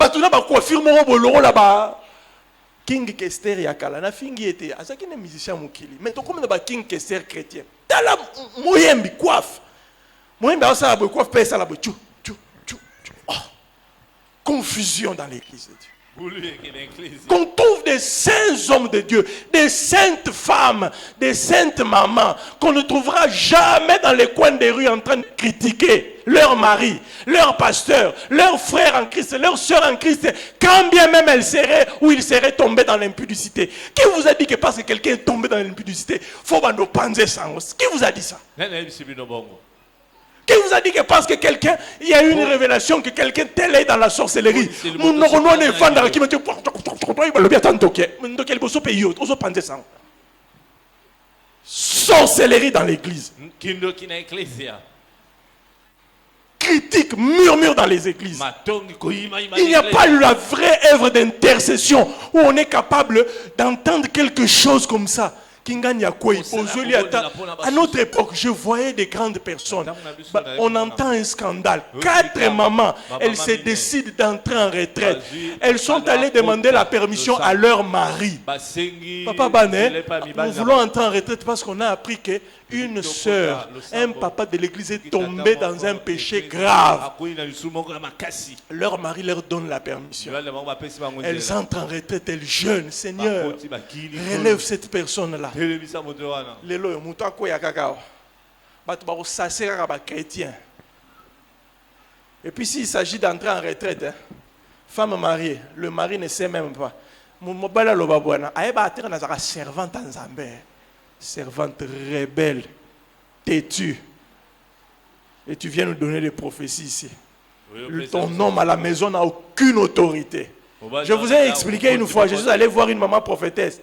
Speaker 1: batuna ba coiffure mo boloro là-bas. King Kester yakala na fingi était azaki na musicien mukili. Mais to comme na ba King Kester chrétien. Tala moyembi coiffe. Moyembi ça ba coiffe pesa la tchou tchou tchou. Oh. Confusion dans l'église de Dieu. Qu'on trouve des saints hommes de Dieu, des saintes femmes, des saintes mamans, qu'on ne trouvera jamais dans les coins des rues en train de critiquer leur mari, leur pasteur, leur frère en Christ, leur soeur en Christ, quand bien même elle serait ou il serait tombé dans l'impudicité. Qui vous a dit que parce que quelqu'un est tombé dans l'impudicité, il faut panzer sang? Qui vous a dit ça? Qui vous a dit que parce que quelqu'un, il y a une révélation que quelqu'un tel est dans la sorcellerie, sorcellerie dans l'église, critique, murmure dans les églises. Il n'y a pas eu la vraie œuvre d'intercession où on est capable d'entendre quelque chose comme ça. À notre époque, je voyais des grandes personnes. On entend un scandale. 4 mamans, elles se décident d'entrer en retraite. Elles sont allées demander la permission à leur mari. Papa Bané, nous voulons entrer en retraite parce qu'on a appris qu'une sœur, un papa de l'église est tombé dans un péché grave. Leur mari leur donne la permission. Elles entrent en retraite, elles jeûnent. Seigneur, relève cette personne-là. Et puis s'il s'agit d'entrer en retraite, hein, femme mariée, le mari ne sait même pas. Servante en Zambé, servante rebelle, têtue. Et tu viens nous donner des prophéties ici. Ton homme à la maison n'a aucune autorité. Je vous ai expliqué une fois, Jésus allait voir une maman prophétesse.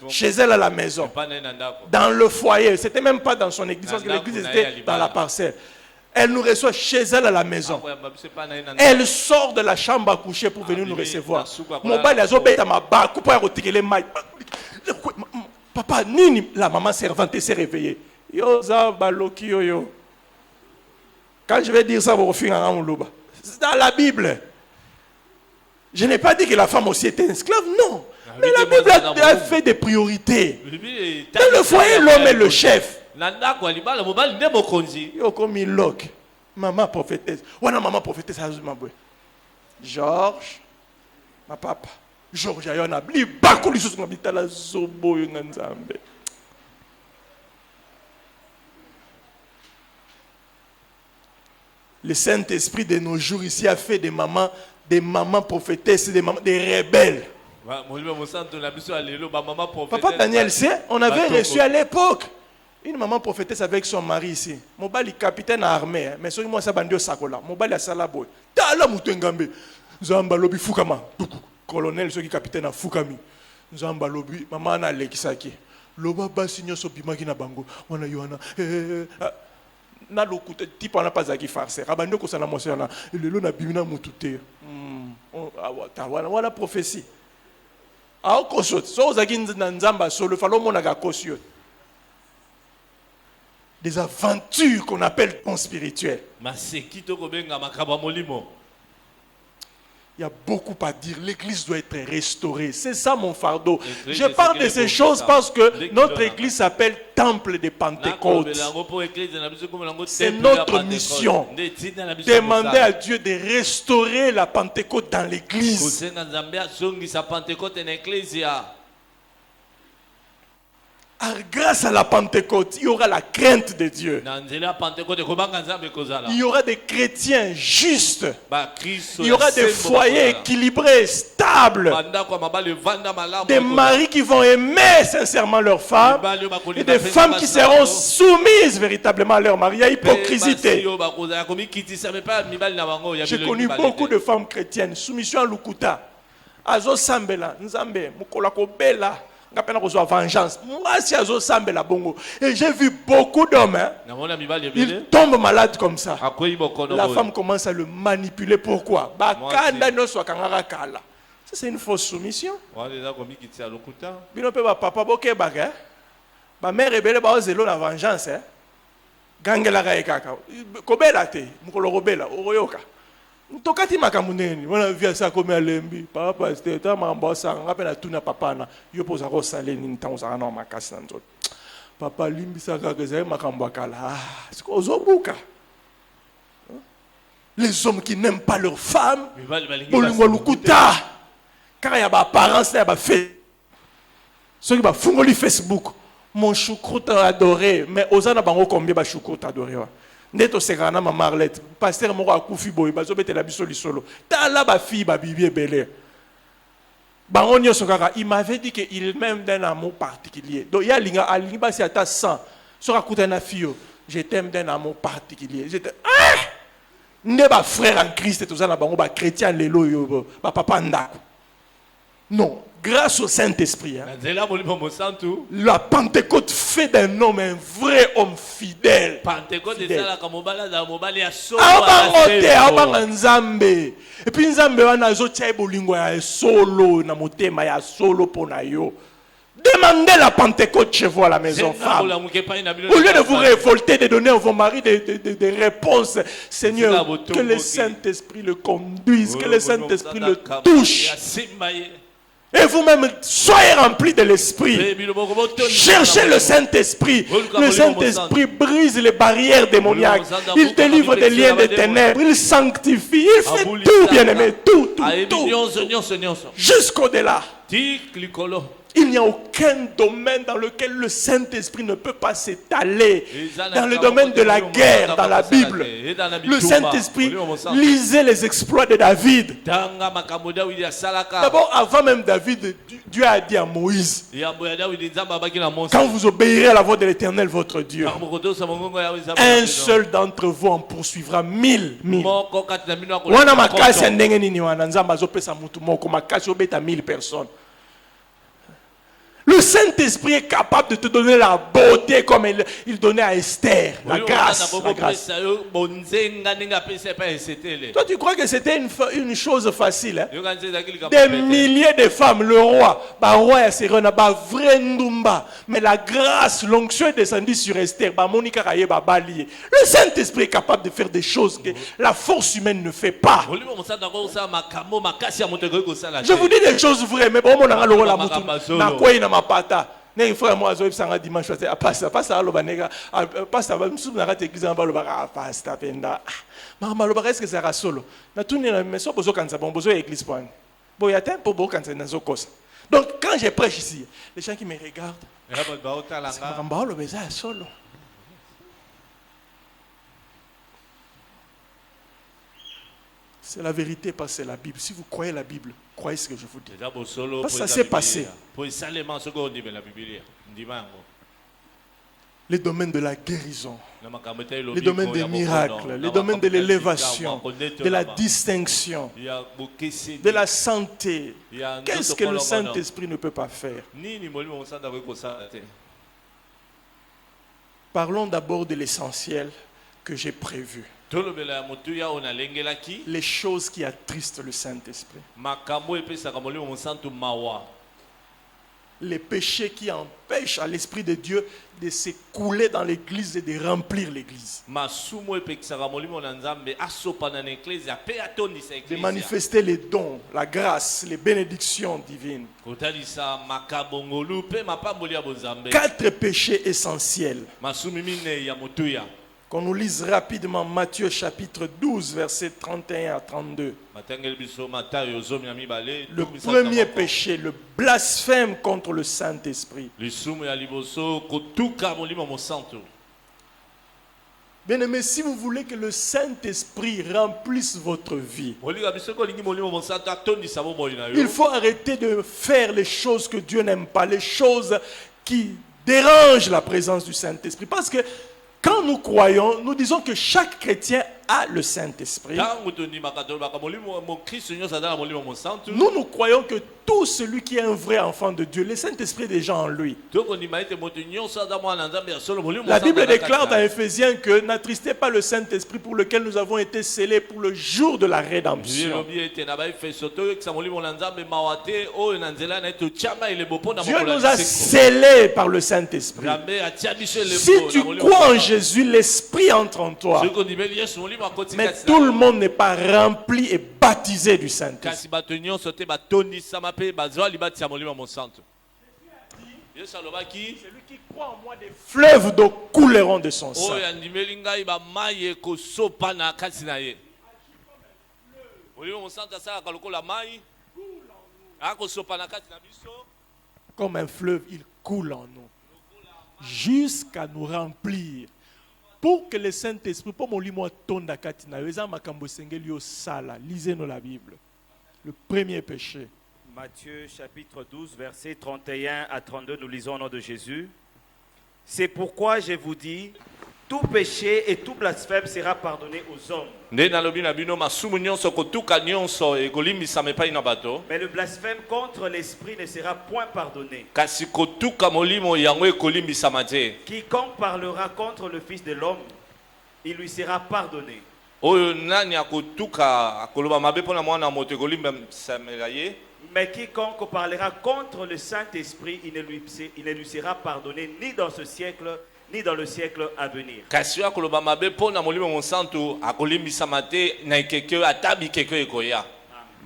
Speaker 1: Chez elle à la maison, dans le foyer, c'était même pas dans son église, parce que l'église était dans la parcelle. Elle nous reçoit chez elle à la maison. Elle sort de la chambre à coucher pour venir nous recevoir. Papa, Nini, la maman servante s'est réveillée. Quand je vais dire ça, c'est dans la Bible. Je n'ai pas dit que la femme aussi était esclave, non. Mais la Bible a fait des priorités. Dans le foyer, l'homme est le chef. Maman prophétesse. Maman prophétesse. Georges, ma papa. Georges, le Saint-Esprit de nos jours ici a fait des mamans prophétesses, des rebelles. Papa Daniel, on avait reçu à l'époque une maman prophétesse avec son mari ici. Mobali capitaine armée, mais celui moi ça bandio sakola. Mobali a salaboy. Tala mutengambe. Zamba lobi fukama. Colonel celui capitaine a fukami. Zamba lobi maman na lekisaki. Loba basinyo so bimaki na bango. Wana yohana. Na lokuta type on n'a pas zaki farce. Rabando ko sana mosiana. Lelo na bimina mutute. Voilà prophétie. Ah okosot. So zaki nzamba so le falo monaga kosio. Des aventures qu'on appelle dons spirituels. Il y a beaucoup à dire. L'église doit être restaurée. C'est ça mon fardeau. Je parle de ces choses parce que notre église s'appelle Temple de Pentecôte. C'est notre mission. Demander à Dieu de restaurer la Pentecôte dans l'église. Grâce à la Pentecôte, il y aura la crainte de Dieu. Il y aura des chrétiens justes. Il y aura des foyers équilibrés, stables. stables, des maris qui vont aimer sincèrement leur femme, et des femmes qui seront soumises véritablement à leur mari. Il y a hypocrisie. J'ai connu beaucoup de femmes chrétiennes, soumission à Lukuta. Azo sambela, nzambe, mukola ko bela. Vengeance. Moi, si Azo Sambela Bongo. Et j'ai vu beaucoup d'hommes. Hein, ils tombent malades comme ça. La femme commence à le manipuler. Pourquoi? Ça, c'est une fausse soumission. Papa, ma mère est belle, la vengeance. Gangela Raekaka. Kobela te, Mukolo Robela, Oroyoka. Tokati makamuneni wana via sa comme alembi papa c'était ta mambosa ngapela tuna papa na yo poza ko saleni ntango za na makasi na nzoto papa limbisa ka ke makambo akala siko zobuka. Les hommes qui n'aiment pas leur femme bolingo lukuta car ya ba parents ya ba fait ceux qui ba fungoli Facebook mon choucroute adoré mais ozana bango combien ba choucroute adoré wa Neto Serana ma Marlette, pasteur moko akufi boy, bazobete la biso lisolo. Tala ba fille ba bibi belé. Bangonyo sokaka, il m'avait dit qu'il m'aime d'un amour particulier. Donc il y a linga alinga si ata 100. Sora kuta na fille, je t'aime d'un amour particulier. J'étais ne ba frère en Christ tout ça na bango ba chrétien lelo yo ba papa ndako. Non, grâce au Saint-Esprit. Hein, la Pentecôte fait d'un homme un vrai homme fidèle. Pentecôte est ça comme et puis Nzambe wana zo tia bolingo ya solo na motema ya solo pona yo. Demandez la Pentecôte chez vous à la maison, femme. Au lieu de vous révolter, de donner à vos maris des réponses, Seigneur, que le Saint-Esprit le conduise, que le Saint-Esprit le touche. Et vous-même, soyez remplis de l'Esprit. Cherchez le Saint-Esprit. Le Saint-Esprit brise les barrières démoniaques. Il délivre des liens de ténèbres. Il sanctifie. Il fait tout, bien-aimé. Tout. Jusqu'au-delà. Il n'y a aucun domaine dans lequel le Saint-Esprit ne peut pas s'étaler. Dans le domaine de la guerre, dans la Bible, le Saint-Esprit, lisez les exploits de David. D'abord, avant même David, Dieu a dit à Moïse, quand vous obéirez à la voix de l'Éternel, votre Dieu, un seul d'entre vous en poursuivra 1000. Personnes. Le Saint-Esprit est capable de te donner la beauté comme il donnait à Esther, la grâce. Toi, tu crois que c'était une chose facile, hein? Des milliers de femmes, le roi, mais la grâce, l'onction est descendue sur Esther. Le Saint-Esprit est capable de faire des choses que la force humaine ne fait pas. Je vous dis des choses vraies, mais bon, pata ne frère moi zo sanga dimanche à pasta aloba nega pasta ba msubu na kate église ba loba pasta penda mama loba est-ce que ça ra solo na tuni na meso bozo kanza bon bozo église point bon ya tempo bo kanza na zo kosa. Donc quand je prêche ici les gens qui me regardent ba loba ça solo. C'est la vérité parce que c'est la Bible. Si vous croyez la Bible, croyez ce que je vous dis. Parce que ça s'est passé. Les domaines de la guérison, les domaines des miracles, les domaines de l'élévation, de la distinction, de la santé. Qu'est-ce que le Saint-Esprit ne peut pas faire? Parlons d'abord de l'essentiel que j'ai prévu. Les choses qui attristent le Saint-Esprit. Les péchés qui empêchent à l'Esprit de Dieu de s'écouler dans l'Église et de remplir l'Église. De manifester les dons, la grâce, les bénédictions divines. 4 péchés essentiels. Qu'on nous lise rapidement Matthieu chapitre 12, versets 31 à 32. Le premier péché, le blasphème contre le Bien-aimés, si vous voulez que le Saint-Esprit remplisse votre vie, il faut arrêter de faire les choses que Dieu n'aime pas, les choses qui dérangent la présence du Saint-Esprit. Parce que quand nous croyons, nous disons que chaque chrétien a le Saint-Esprit. Nous croyons que tout celui qui est un vrai enfant de Dieu, le Saint-Esprit est déjà en lui. La Bible déclare dans Éphésiens que n'attristez pas le Saint-Esprit pour lequel nous avons été scellés pour le jour de la rédemption. Dieu nous a scellés par le Saint-Esprit. Si tu crois en Jésus, l'Esprit entre en toi. Mais tout le monde n'est pas rempli et baptisé du Saint-Esprit. Celui qui croit en moi, des fleuves d'eau couleront de son sang. Comme un fleuve, il coule en nous jusqu'à nous remplir. Pour que le Saint-Esprit, lisez-nous la Bible. Le premier péché.
Speaker 2: Matthieu chapitre 12, versets 31 à 32, nous lisons au nom de Jésus. C'est pourquoi je vous dis, tout péché et tout blasphème sera pardonné aux hommes. Mais le blasphème contre l'Esprit ne sera point pardonné. Quiconque parlera contre le Fils de l'homme, il lui sera pardonné. Mais quiconque parlera contre le Saint-Esprit, il ne lui sera pardonné ni dans ce siècle, ni dans le siècle à venir.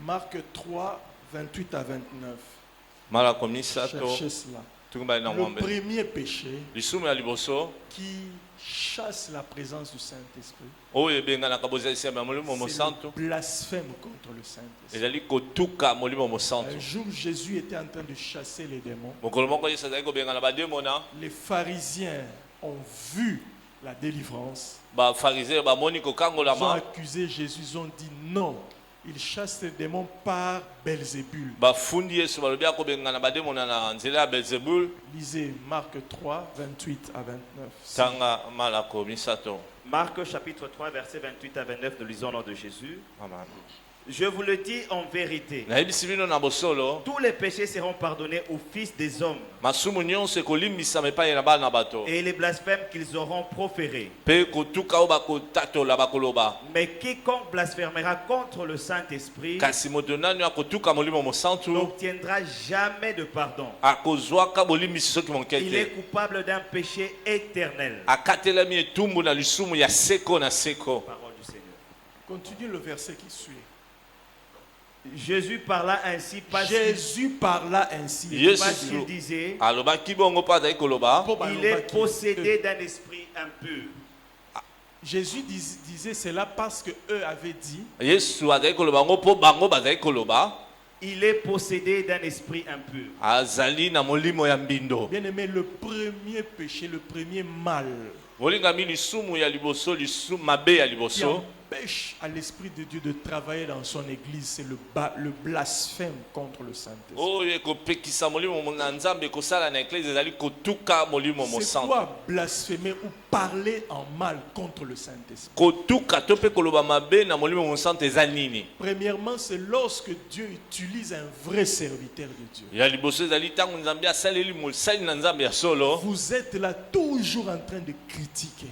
Speaker 1: Marc 3, 28 à 29. Cherchez cela. Le premier péché qui chasse la présence du Saint-Esprit, c'est le blasphème contre le Saint-Esprit. Un jour, Jésus était en train de chasser les démons. Les pharisiens ont vu la délivrance. Ils ont accusé Jésus, ils ont dit non. Il chasse les démons par Belzébul. Lisez Marc 3, 28 à 29.
Speaker 2: Marc chapitre 3, versets 28 à 29, nous lisons au nom de Jésus. Je vous le dis en vérité, tous les péchés seront pardonnés aux fils des hommes et les blasphèmes qu'ils auront proférés. Mais quiconque blasphémera contre le Saint-Esprit n'obtiendra jamais de pardon. Il est coupable d'un péché éternel. Parole du Seigneur.
Speaker 1: Continue le verset qui suit.
Speaker 2: Jésus parla ainsi parce qu'il disait, il est possédé d'un esprit impur.
Speaker 1: Jésus disait cela parce que eux avaient dit,
Speaker 2: il est possédé d'un esprit impur.
Speaker 1: Bien aimé, le premier péché, le premier mal qui empêche à l'Esprit de Dieu de travailler dans son église, c'est le blasphème contre le Saint-Esprit. C'est quoi blasphémer ou parler en mal contre le Saint-Esprit? Premièrement, c'est lorsque Dieu utilise un vrai serviteur de Dieu. Vous êtes là toujours en train de critiquer.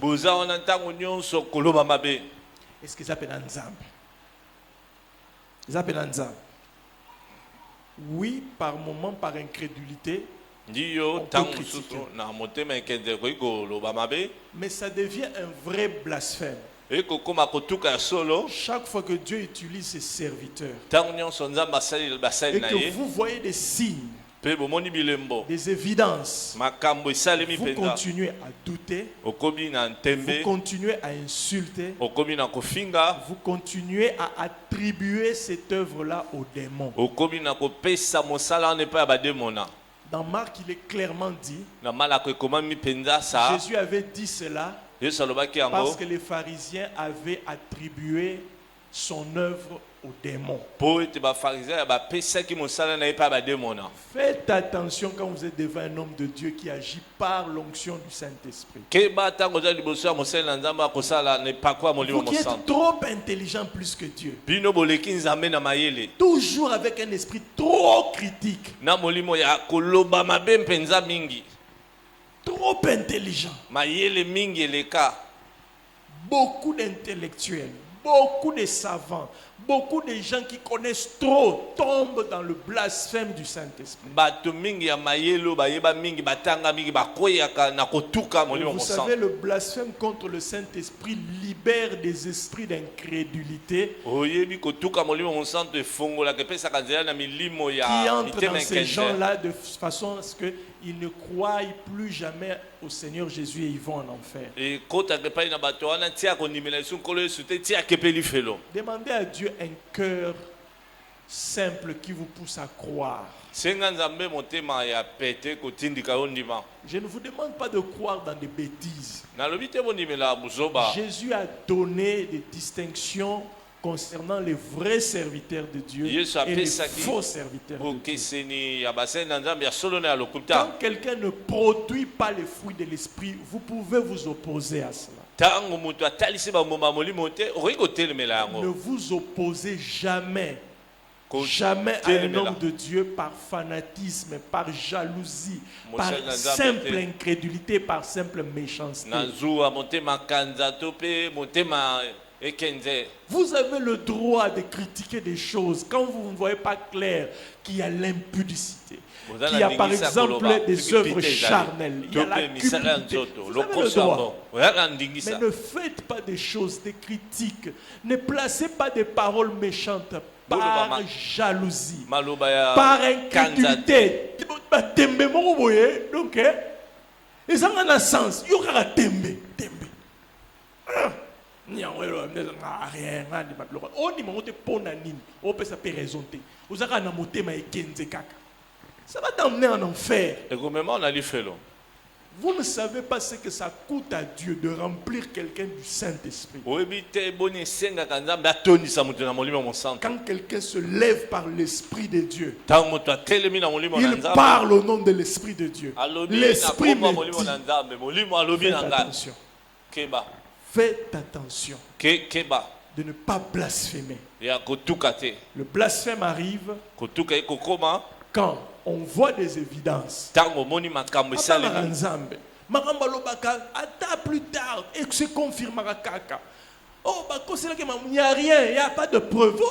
Speaker 1: Est-ce qu'ils appellent Nzambe? Ils appellent Nzambe. Oui, par moment, par incrédulité, on peut critiquer. Mais ça devient un vrai blasphème. Chaque fois que Dieu utilise ses serviteurs et que vous voyez des signes, des évidences, vous continuez à douter, vous continuez à insulter, vous continuez à attribuer cette œuvre-là aux démons. Dans Marc, il est clairement dit, Jésus avait dit cela
Speaker 2: Yesu alobaki
Speaker 1: Parce
Speaker 2: yango
Speaker 1: que les pharisiens avaient attribué son œuvre aux démons.
Speaker 2: po ete bafarisien bapesaki mosala na ye mpe bademona.
Speaker 1: Faites attention quand vous êtes devant un homme de Dieu qui agit par l'onction du Saint-Esprit.
Speaker 2: Keba ntango oza liboso ya mosali na nzambe akosala na epako ya molimo
Speaker 1: Vous qui êtes
Speaker 2: mosantu.
Speaker 1: trop intelligent plus que Dieu.
Speaker 2: Bino boleki nzambe na mayele
Speaker 1: Toujours avec un esprit trop critique.
Speaker 2: na molimo ya koloba mabe mpenza mingi,
Speaker 1: Trop intelligent.
Speaker 2: mayele mingi eleka.
Speaker 1: Beaucoup d'intellectuels, beaucoup de savants, beaucoup de gens qui connaissent trop tombent dans le blasphème du Saint-Esprit.
Speaker 2: Bato mingi ya mayelo bayeba mingi batanga mingi bakoyaka na kotuka
Speaker 1: Et
Speaker 2: molimo
Speaker 1: vous
Speaker 2: mosantu.
Speaker 1: savez, le blasphème contre le Saint-Esprit libère des esprits d'incrédulité
Speaker 2: Oyebi kotuka molimo mosantu efongolaka epesaka nzela na milimo
Speaker 1: qui
Speaker 2: ya
Speaker 1: entrent
Speaker 2: mitema
Speaker 1: dans ces
Speaker 2: ekenze.
Speaker 1: gens-là de façon à ce qu'ils ne croient plus jamais au Seigneur Jésus et ils vont en enfer.
Speaker 2: ekotaka epai na bato wana tia kondimela yesu nkolo yesu te tiaka epe lifelo.
Speaker 1: Demandez à Dieu un cœur simple qui vous pousse à croire.
Speaker 2: Senga nzambe motema ya pete kotindika yo ndima.
Speaker 1: Je ne vous demande pas de croire dans des bêtises.
Speaker 2: Nalobi te bondimela buzoba.
Speaker 1: Jésus a donné des distinctions concernant les vrais serviteurs de Dieu
Speaker 2: Yesu
Speaker 1: et les
Speaker 2: apesaki
Speaker 1: faux serviteurs de Dieu.
Speaker 2: bokeseni ya baseni na nzambe ya solo na ya lokuta.
Speaker 1: Quand quelqu'un ne produit pas les fruits de l'esprit, vous pouvez vous opposer à cela.
Speaker 2: Tango moto atalisi bamboma molimo te okoki kotelemela
Speaker 1: Ne
Speaker 2: yango.
Speaker 1: vous opposez jamais,
Speaker 2: Ko-
Speaker 1: jamais à un
Speaker 2: telemela.
Speaker 1: homme de Dieu par fanatisme, par jalousie,
Speaker 2: Mon
Speaker 1: par
Speaker 2: cher Nazam,
Speaker 1: simple
Speaker 2: te-
Speaker 1: incrédulité, par simple méchanceté.
Speaker 2: Na zuwa motema kanza to pe motema ekenze.
Speaker 1: Vous avez le droit de critiquer des choses quand vous ne voyez pas clair qu'il y a l'impudicité,
Speaker 2: Vous avez
Speaker 1: qu'il y a
Speaker 2: la
Speaker 1: par
Speaker 2: ndingisa
Speaker 1: exemple
Speaker 2: koloba,
Speaker 1: des
Speaker 2: cupidité
Speaker 1: œuvres
Speaker 2: ezali.
Speaker 1: charnelles, il y a la
Speaker 2: To pe misala ya
Speaker 1: cupidité.
Speaker 2: nzoto,
Speaker 1: Vous avez le
Speaker 2: lokoso yango.
Speaker 1: droit.
Speaker 2: Oyaka
Speaker 1: Mais
Speaker 2: ndingisa.
Speaker 1: ne faites pas des choses, des critiques. Ne placez pas des paroles méchantes par
Speaker 2: Boloba
Speaker 1: jalousie,
Speaker 2: Maloba ya
Speaker 1: par
Speaker 2: kanza.
Speaker 1: incrédulité. Tembe moko boye, donc, ils ont un sens. Il y aura tembe, tembe. Rien, on dit que pona nini, on peut s'appeler raison. Vous avez un motema et kenze kaka. Ça va t'emmener en enfer.
Speaker 2: Ekomema na lifelo.
Speaker 1: Vous ne savez pas ce que ça coûte à Dieu de remplir quelqu'un du Saint-Esprit.
Speaker 2: Oyebi te boni esengaka nzambe atondisa moto na molimo mosantu.
Speaker 1: Quand quelqu'un se lève par l'Esprit de Dieu,
Speaker 2: Tango moto atelemi na molimo na
Speaker 1: il
Speaker 2: nzambe.
Speaker 1: parle au nom de l'Esprit de Dieu.
Speaker 2: Alobi na
Speaker 1: L'Esprit
Speaker 2: kombo
Speaker 1: me
Speaker 2: molimo
Speaker 1: dit,
Speaker 2: na nzambe. Molimo alobi
Speaker 1: faites
Speaker 2: na ngai.
Speaker 1: attention,
Speaker 2: Keba.
Speaker 1: faites attention
Speaker 2: Keba.
Speaker 1: de ne pas blasphémer.
Speaker 2: Ya kotuka te.
Speaker 1: Le blasphème arrive
Speaker 2: Kotuka ekokoma
Speaker 1: quand on voit des évidences.
Speaker 2: tango moni makambo esalemi.
Speaker 1: Nzambe. Makambo alobaka, ata plus tard, et que se confirmera kaka. Oh, il n'y a rien, il n'y a pas de preuve.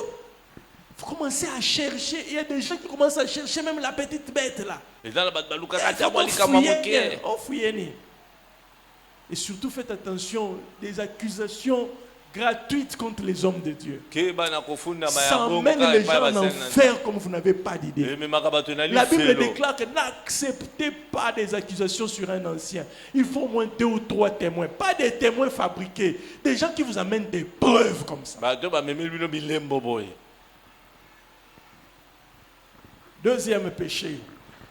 Speaker 1: Vous commencez à chercher. Il y a des gens qui commencent à chercher même la petite bête là.
Speaker 2: Eza na bato balukaka
Speaker 1: Il
Speaker 2: ata
Speaker 1: faut
Speaker 2: mwa likama moke.
Speaker 1: fouiller. Et surtout faites attention des accusations gratuites contre les hommes de Dieu.
Speaker 2: Keba na kofunda
Speaker 1: Ça
Speaker 2: mayabongo
Speaker 1: emmène
Speaker 2: kaka
Speaker 1: les
Speaker 2: epai
Speaker 1: gens en
Speaker 2: basali na nzambe.
Speaker 1: enfer comme vous n'avez pas d'idée.
Speaker 2: Ememaka bato na
Speaker 1: La Bible
Speaker 2: lifelo.
Speaker 1: déclare que n'acceptez pas des accusations sur un ancien. Il faut au moins 2 ou 3 témoins. Pas des témoins fabriqués. Des gens qui vous amènent des preuves comme ça.
Speaker 2: Bato bamemeli bino bilembo boye.
Speaker 1: Deuxième péché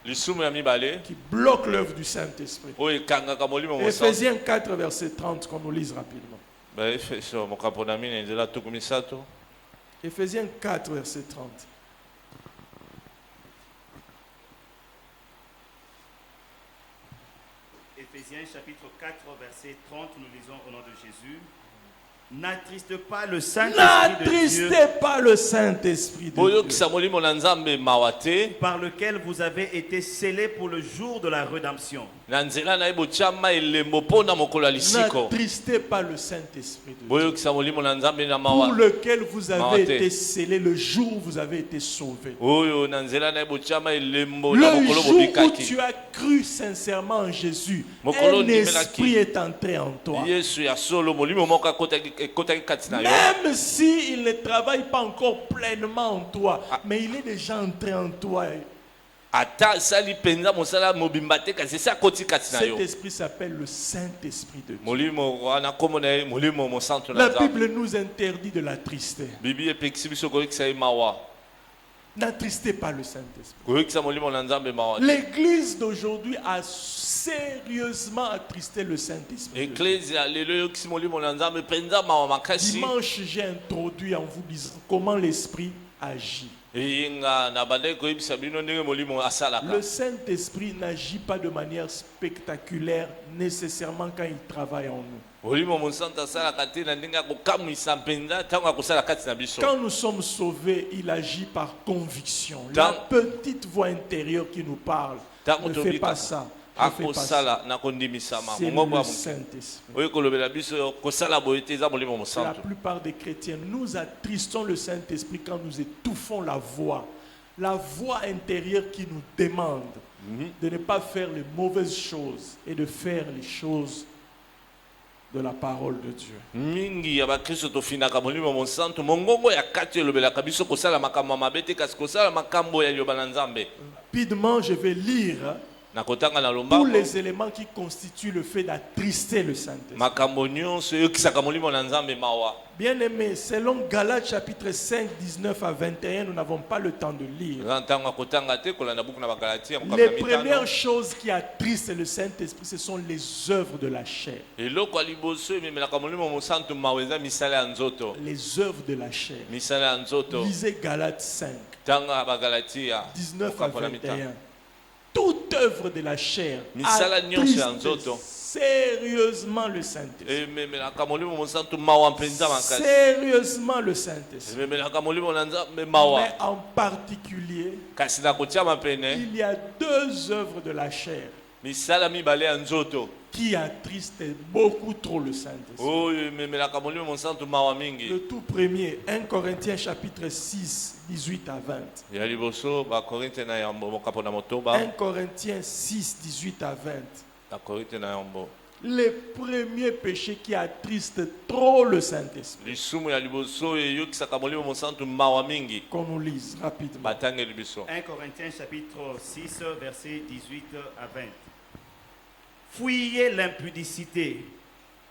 Speaker 2: Lisumu ya mibale
Speaker 1: qui bloque l'œuvre du Saint-Esprit.
Speaker 2: oyo ekangaka molimo mosantu.
Speaker 1: Éphésiens 4, verset 30, qu'on nous lise rapidement.
Speaker 2: Baefeso mokambo na mine nzela tuku misato.
Speaker 1: Éphésiens 4, verset 30.
Speaker 2: Éphésiens chapitre 4 verset 30, nous lisons au nom de Jésus. N'attriste pas le Saint-Esprit de Dieu
Speaker 1: N'attristez pas le Saint-Esprit de Dieu,
Speaker 2: boyokisa molimo na nzambe mawa te
Speaker 3: par lequel vous avez été scellés pour le jour de la rédemption.
Speaker 2: na nzela na ye botiama elembo mpo na mokolo ya lisiko.
Speaker 1: n'attristez pas le Saint-Esprit de Dieu,
Speaker 2: Boyokisa molimo na nzambe na
Speaker 1: pour
Speaker 2: mawa
Speaker 1: lequel vous avez
Speaker 2: Mawate.
Speaker 1: été scellés le jour où vous avez été sauvés.
Speaker 2: oyo na nzela na ye botiama elembo na
Speaker 1: Le
Speaker 2: mokolo
Speaker 1: jour où
Speaker 2: bobikaki.
Speaker 1: tu as cru sincèrement en Jésus,
Speaker 2: Mokolo
Speaker 1: un
Speaker 2: ndimelaki.
Speaker 1: esprit est entré en toi.
Speaker 2: Yesu ya solo molimo moko ekotaki kati na yo.
Speaker 1: Même s'il ne travaille pas encore pleinement en toi, mais il est déjà entré en toi.
Speaker 2: Ata asali mpenza mosala mobimba te kasi esi akoti kati na
Speaker 1: Cet
Speaker 2: yo.
Speaker 1: esprit s'appelle le Saint-Esprit de Dieu.
Speaker 2: Molimo wana kombo na ye molimo mosantu na
Speaker 1: La
Speaker 2: nzambe.
Speaker 1: Bible nous interdit de l'attrister.
Speaker 2: Bibi epekisi biso koyokisa ye mawa.
Speaker 1: N'attristez pas le Saint-Esprit.
Speaker 4: koyokisa molimo na nzambe mawa te.
Speaker 1: L'église d'aujourd'hui a sérieusement attristé le Saint-Esprit.
Speaker 4: Ecclesia lelo eyokisi molimo na nzambe mpenza mawa makasi.
Speaker 1: Dimanche, j'ai introduit en vous disant comment l'Esprit agit.
Speaker 4: eyinga na bandai koyebisa bino ndenge molimo asalaka.
Speaker 1: Le Saint-Esprit n'agit pas de manière spectaculaire nécessairement quand il travaille en nous.
Speaker 4: molimo mosantu asalaka te na ndenge akokamwisa mpenza ntango akosala kati na biso.
Speaker 1: Quand nous sommes sauvés, il agit par conviction. La petite voix intérieure qui nous parle ne fait pas ça. Ne fait pas ça.
Speaker 4: akosala na kondimisama
Speaker 1: C'est
Speaker 4: mongongo ya
Speaker 1: le
Speaker 4: moke
Speaker 1: Saint-Esprit.
Speaker 4: oyo kolobela biso kosala boye te eza molimo
Speaker 1: La
Speaker 4: mosantu.
Speaker 1: plupart des chrétiens, nous attristons le Saint-Esprit quand nous étouffons la voix intérieure qui nous demande de ne pas faire les mauvaises choses et de faire les choses de la parole de Dieu.
Speaker 4: mingi ya bakristo tofinaka molimo mosantu mongongo ya kati elobelaka biso kosala makambo ya mabe te kasi kosala makambo ya liloba na nzambe.
Speaker 1: Rapidement, je vais lire
Speaker 4: na kotanga na
Speaker 1: tous
Speaker 4: lombango
Speaker 1: les éléments qui constituent le fait d'attrister le Saint-Esprit.
Speaker 4: makambo nyonso eyokisaka molimo na nzambe mawa.
Speaker 1: Bien-aimés, selon Galates chapitre 5, 19 à 21, nous n'avons pas le temps de lire.
Speaker 4: eza ntango ya kotanga te kolanda buku na bagalatia
Speaker 1: Les premières choses qui attristent le Saint-Esprit, ce sont les œuvres de la chair.
Speaker 4: eloko ya liboso ememelaka molimo mosantu mawa eza misala ya nzoto.
Speaker 1: Les œuvres de la chair.
Speaker 4: misala ya nzoto
Speaker 1: Lisez Galates 5,
Speaker 4: ntango ya bagalatia
Speaker 1: 19 à 21. Toute œuvre de la chair
Speaker 4: Misala nyonso ya nzoto.
Speaker 1: attriste sérieusement le Saint-Esprit.
Speaker 4: ememelaka molimo mosantu mawa mpenza makasi.
Speaker 1: Sérieusement le Saint-Esprit.
Speaker 4: ememelaka molimo na nzambe mawa.
Speaker 1: Mais en particulier,
Speaker 4: kasi na kotiama pene
Speaker 1: il y a deux œuvres de la chair
Speaker 4: misala mibale ya nzoto
Speaker 1: qui attristent beaucoup trop le Saint-Esprit.
Speaker 4: oyo ememelaka molimo mosantu mawa mingi.
Speaker 1: Le tout premier, 1 Corinthiens chapitre 6, 18 à 20.
Speaker 4: ya liboso bakorinte na yambo mokapo na motoba
Speaker 1: 1 Corinthiens 6, 18 à 20.
Speaker 4: bakorinte na yambo.
Speaker 1: Les premiers péchés qui attristent trop le Saint-Esprit.
Speaker 4: lisumu ya liboso eyokisaka molimo mosantu mawa mingi.
Speaker 1: Qu'on nous lise rapidement.
Speaker 4: batangeli biso
Speaker 3: 1 Corinthiens chapitre 6, versets 18 à 20. Fuyez l'impudicité.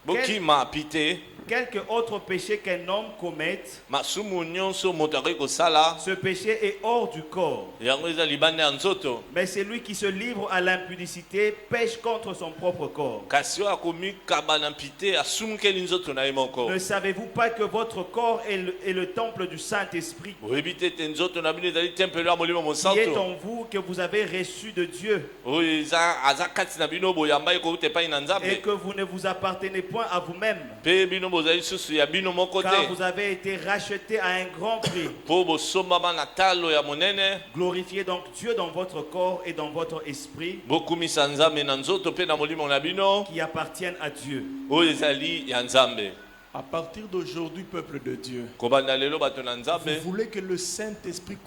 Speaker 4: bokima pite
Speaker 3: Quelque autre péché qu'un homme commette,
Speaker 4: masumu nyonso moto akoki kosala
Speaker 3: ce péché est hors du corps.
Speaker 4: yango eza libanda ya nzoto.
Speaker 3: Mais celui qui se livre à l'impudicité pêche contre son propre corps.
Speaker 4: kasi oyo akomikaba na mpite asumukeli nzoto na ye moko.
Speaker 3: Ne savez-vous pas que votre corps est le temple du Saint-Esprit
Speaker 4: oyebi te ete nzoto na bino ezali tempelo ya molimo
Speaker 3: qui est
Speaker 4: mosantu
Speaker 3: en vous, que vous avez reçu de Dieu,
Speaker 4: oyo aza kati na bino boyamba ekouta epai na
Speaker 3: et
Speaker 4: nzambe
Speaker 3: que vous ne vous appartenez point à vous-même,
Speaker 4: mpe bino bozali susu ya bino moko
Speaker 3: car
Speaker 4: te
Speaker 3: vous avez été rachetés à un grand prix.
Speaker 4: mpo bosombama na talo ya monene.
Speaker 3: Glorifiez donc Dieu dans votre corps et dans votre esprit
Speaker 4: bokumisa nzambe na nzoto mpe na molimo na bino
Speaker 3: qui appartiennent à Dieu.
Speaker 4: oyo ezali ya nzambe.
Speaker 1: À partir d'aujourd'hui, peuple de Dieu,
Speaker 4: kobanda lelo bato na nzambe
Speaker 1: vous voulez que le Saint-Esprit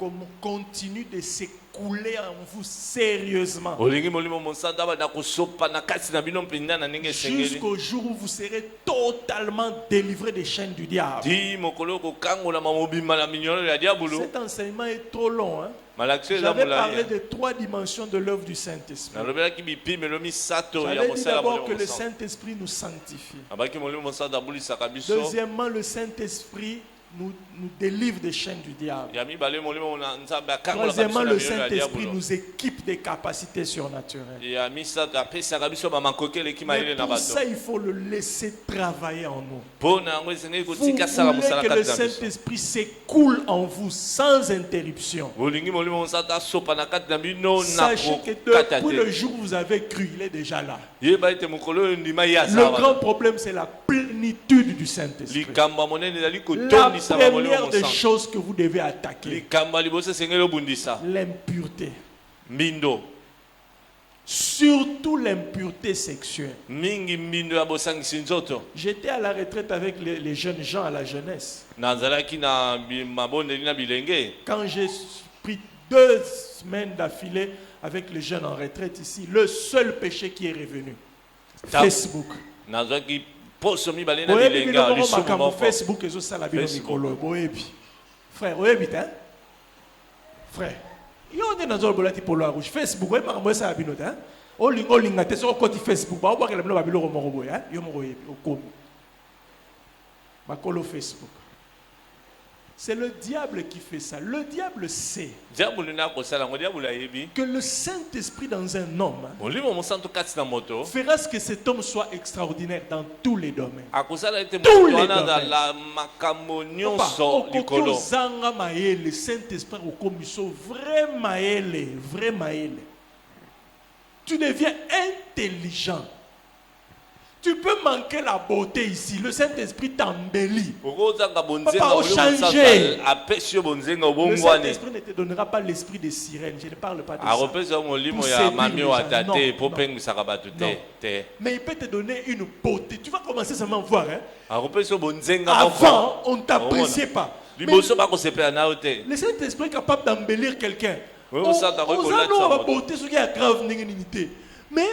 Speaker 1: continue de s'écouler en vous sérieusement
Speaker 4: olingi molimo mosantu abanda kosopa na kati na bino mpenza na ndenge esengeli
Speaker 1: jusqu'au jour où vous serez totalement délivré des chaînes du diable.
Speaker 4: ti mokolo kokangolama mobimba na minyololo ya diabolo.
Speaker 1: Cet enseignement est trop long.
Speaker 4: malakisi eza
Speaker 1: J'avais parlé
Speaker 4: molai
Speaker 1: de trois dimensions de l'œuvre du Saint-Esprit.
Speaker 4: nalobelaki bipimelo misato ya
Speaker 1: J'avais dit
Speaker 4: kosala
Speaker 1: d'abord
Speaker 4: molimo
Speaker 1: que le
Speaker 4: mosantu.
Speaker 1: Saint-Esprit nous sanctifie.
Speaker 4: abaki molimo mosantu abulisaka biso.
Speaker 1: Deuxièmement, le Saint-Esprit nous délivre des chaînes du diable.
Speaker 4: ya mibale molimo na nzambe akangolaka
Speaker 1: Troisièmement,
Speaker 4: biso na
Speaker 1: le
Speaker 4: minyololo ya
Speaker 1: Saint-Esprit
Speaker 4: diabolo.
Speaker 1: nous équipe des capacités surnaturelles.
Speaker 4: ya misato apesaka biso bamakoki eleki mayele
Speaker 1: Mais
Speaker 4: na
Speaker 1: tout
Speaker 4: bato
Speaker 1: ça, il faut le laisser travailler en nous.
Speaker 4: mpo na yango esengeli
Speaker 1: Vous
Speaker 4: kotika asala
Speaker 1: voulez
Speaker 4: mosala
Speaker 1: que le
Speaker 4: kati na biso.
Speaker 1: Saint-Esprit s'écoule en vous sans interruption.
Speaker 4: bolingi molimo mosantu asopa na kati na bino na
Speaker 1: Sachez que
Speaker 4: kokata
Speaker 1: depuis le
Speaker 4: te.
Speaker 1: jour où vous avez cru, il est déjà là.
Speaker 4: yeba ete mokolo oyo ndima ye
Speaker 1: Le
Speaker 4: azala
Speaker 1: grand problème, c'est la plénitude du Saint-Esprit.
Speaker 4: likambo ya monene ezali
Speaker 1: La
Speaker 4: kotondisa molimo
Speaker 1: première des
Speaker 4: mosantu.
Speaker 1: choses que vous devez attaquer,
Speaker 4: likambo ya liboso esengeli obundisa
Speaker 1: l'impureté.
Speaker 4: mbindo
Speaker 1: Surtout l'impureté sexuelle.
Speaker 4: mingi mbindo ya bosangisi nzoto.
Speaker 1: J'étais à la retraite avec les jeunes gens à la jeunesse.
Speaker 4: nazalaki na mabondeli na bilenge.
Speaker 1: Quand j'ai pris 2 semaines d'affilée avec les jeunes en retraite ici, le seul péché qui est revenu, Facebook.
Speaker 4: nazwaki poso mibale na
Speaker 1: Oyebi
Speaker 4: bilenga
Speaker 1: biloko
Speaker 4: lisumu
Speaker 1: makambo
Speaker 4: moko.
Speaker 1: Facebook ezosala bino
Speaker 4: Facebook.
Speaker 1: mikolo boyebi. Frère, oyebi te? Frère, yo nde nazolobola ti polo ya rouge. Facebook oyebi makambo esala bino te? Olinga te soki okoti Facebook baobwakela bino babiloko moko boye. Yo moko oyebi okomi. Bakolo Facebook. C'est le diable qui fait ça. Le diable sait
Speaker 4: diabolo na kosala ngo diabolo ayebi
Speaker 1: que le Saint-Esprit dans un homme
Speaker 4: molimo mosantu kati na moto
Speaker 1: fera ce que cet homme soit extraordinaire dans tous les domaines.
Speaker 4: akosala ete
Speaker 1: Tous
Speaker 4: moto
Speaker 1: les
Speaker 4: wana
Speaker 1: domaines.
Speaker 4: la makambo
Speaker 1: Papa,
Speaker 4: nyonso
Speaker 1: okoki
Speaker 4: likolo
Speaker 1: ozanga mayele, Saint-Esprit okomiso vrai mayele, vrai mayele. Tu deviens intelligent. Tu peux manquer la beauté ici. Le Saint-Esprit t'embellit.
Speaker 4: okozanga bonzenga
Speaker 1: Papa,
Speaker 4: molimo
Speaker 1: changer.
Speaker 4: mosantu apesi yo bonzenga
Speaker 1: Le
Speaker 4: obongwani
Speaker 1: Saint-Esprit ne te donnera pas l'esprit de sirène. Je ne parle pas de ça.
Speaker 4: akopesa yo molimo
Speaker 1: Pour
Speaker 4: ya
Speaker 1: séduire
Speaker 4: mami
Speaker 1: les
Speaker 4: oyo
Speaker 1: gens.
Speaker 4: ata
Speaker 1: Non,
Speaker 4: te mpo
Speaker 1: non.
Speaker 4: pengisaka bato te
Speaker 1: Non.
Speaker 4: te
Speaker 1: Mais il peut te donner une beauté. Tu vas commencer seulement à voir. Hein?
Speaker 4: akopesa yo bonzenga
Speaker 1: Avant, on ne t'appréciait pas. Mais
Speaker 4: liboso bakosepela na yo te
Speaker 1: le Saint-Esprit est capable d'embellir quelqu'un.
Speaker 4: Oui, on s'entend, oui,
Speaker 1: On
Speaker 4: on l'a dit, ça
Speaker 1: a
Speaker 4: va.
Speaker 1: beauté, ce qui est grave, n'ingénité. Mais,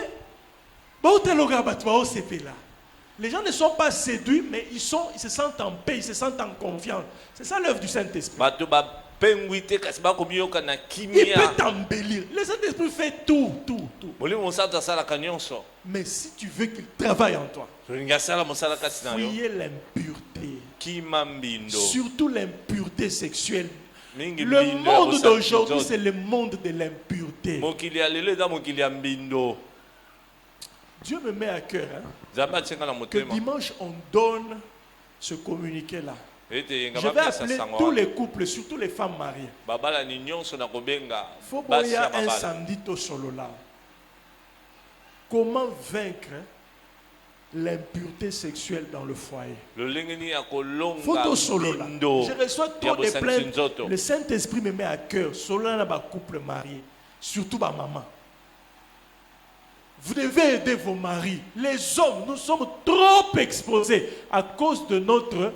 Speaker 1: les gens ne sont pas séduits, mais ils se sentent en paix, ils se sentent en confiance. C'est ça l'œuvre du Saint-Esprit.
Speaker 4: bato bapengwi te kasi bakomi yoka na
Speaker 1: Il
Speaker 4: kimia
Speaker 1: peut t'embellir. Le Saint-Esprit fait tout.
Speaker 4: molimo mosantu asalaka nyonso
Speaker 1: Mais si tu veux qu'il travaille en toi,
Speaker 4: tolingi asala mosala kasi na yo
Speaker 1: fuyez l'impureté.
Speaker 4: kima mbindo
Speaker 1: Surtout l'impureté sexuelle.
Speaker 4: mingi
Speaker 1: Le
Speaker 4: mbindo ya
Speaker 1: monde
Speaker 4: bosantu
Speaker 1: d'aujourd'hui,
Speaker 4: nzoto.
Speaker 1: c'est le monde de l'impureté.
Speaker 4: mokili ya lelo eza mokili ya mbindo
Speaker 1: Dieu me met à cœur hein,
Speaker 4: nzambe atienga na
Speaker 1: que
Speaker 4: motema
Speaker 1: dimanche, on donne ce communiqué-là.
Speaker 4: ete yenga
Speaker 1: Je vais
Speaker 4: bapesa
Speaker 1: appeler
Speaker 4: sango
Speaker 1: tous
Speaker 4: wana.
Speaker 1: les couples, surtout les femmes mariées.
Speaker 4: babalani nyonso na kobenga
Speaker 1: Il faut
Speaker 4: basi
Speaker 1: qu'il y
Speaker 4: ya
Speaker 1: a un
Speaker 4: mabala
Speaker 1: samedi au solo là. Comment vaincre l'impureté sexuelle dans le foyer?
Speaker 4: lolenge nini ya
Speaker 1: Faut
Speaker 4: kolonga
Speaker 1: au solo là.
Speaker 4: mbindo
Speaker 1: Je reçois
Speaker 4: ya
Speaker 1: trop de
Speaker 4: bosantu
Speaker 1: plaintes.
Speaker 4: nzoto
Speaker 1: Le Saint-Esprit me met à cœur. Solo là, bas couple marié, surtout ma maman. Vous devez aider vos maris. Les hommes, nous sommes trop exposés à cause de notre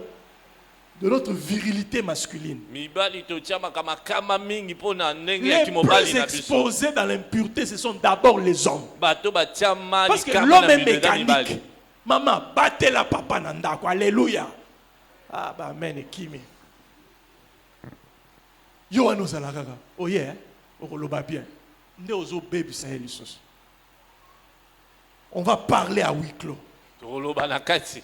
Speaker 1: virilité masculine.
Speaker 4: mibali totiamaka makama mingi mpo na ndenge ya
Speaker 1: Les
Speaker 4: kimobali
Speaker 1: plus
Speaker 4: na biso
Speaker 1: exposés dans l'impureté, ce sont d'abord les hommes.
Speaker 4: bato batiama
Speaker 1: Parce que
Speaker 4: likama
Speaker 1: l'homme
Speaker 4: na
Speaker 1: est
Speaker 4: mbindo eza
Speaker 1: mécanique.
Speaker 4: mibali
Speaker 1: Maman, battez la papa nandako. Alléluia. Ah, bah, amen, Kimi. Yo, ano zalakaka. Oh, yeah. Okoloba bien. Nde ozo baby sa elisos. On va parler à huis clos.
Speaker 4: tokoloba na kati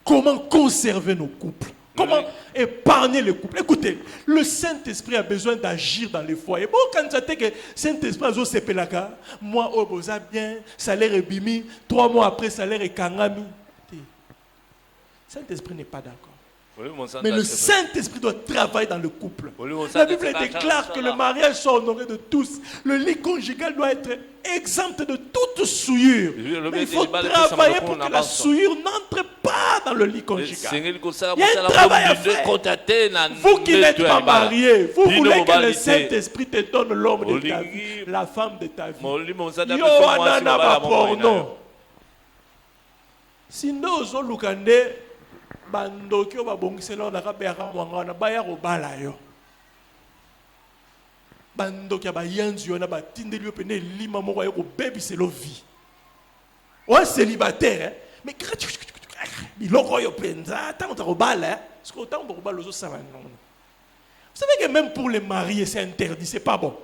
Speaker 1: Comment conserver nos couples? Comment
Speaker 4: Oui.
Speaker 1: épargner les couples? Écoutez, le Saint-Esprit a besoin d'agir dans les foyers. Bon, quand tu as que le Saint-Esprit a sepelaka, moi, oh, boza bien, salaire est bimi, 3 mois après, salaire est kangami. Le Saint-Esprit n'est pas d'accord. Mais le Saint-Esprit doit travailler dans le couple. La Bible déclare que le mariage soit honoré de tous. Le lit conjugal doit être exempt de toute souillure. Mais il faut travailler pour que la souillure n'entre pas dans le lit conjugal. Il y a un travail à faire. Vous qui n'êtes pas mariés, vous voulez que le Saint-Esprit te donne l'homme de ta vie, la femme de ta vie. Yo anana ba porno. Sinon, ozolukande bandoki oyo babongisela na kabeyaka mwanga wana baya kobala yo bandoki ya bayanzi wana batindeli yo pene elima moko aye kobebisela vie oya célibataire mais biloko oyo mpenza ntango ta kobala parce que ntango ba kobala ozosala nono. Vous savez que même pour les mariés c'est interdit, c'est pas bon.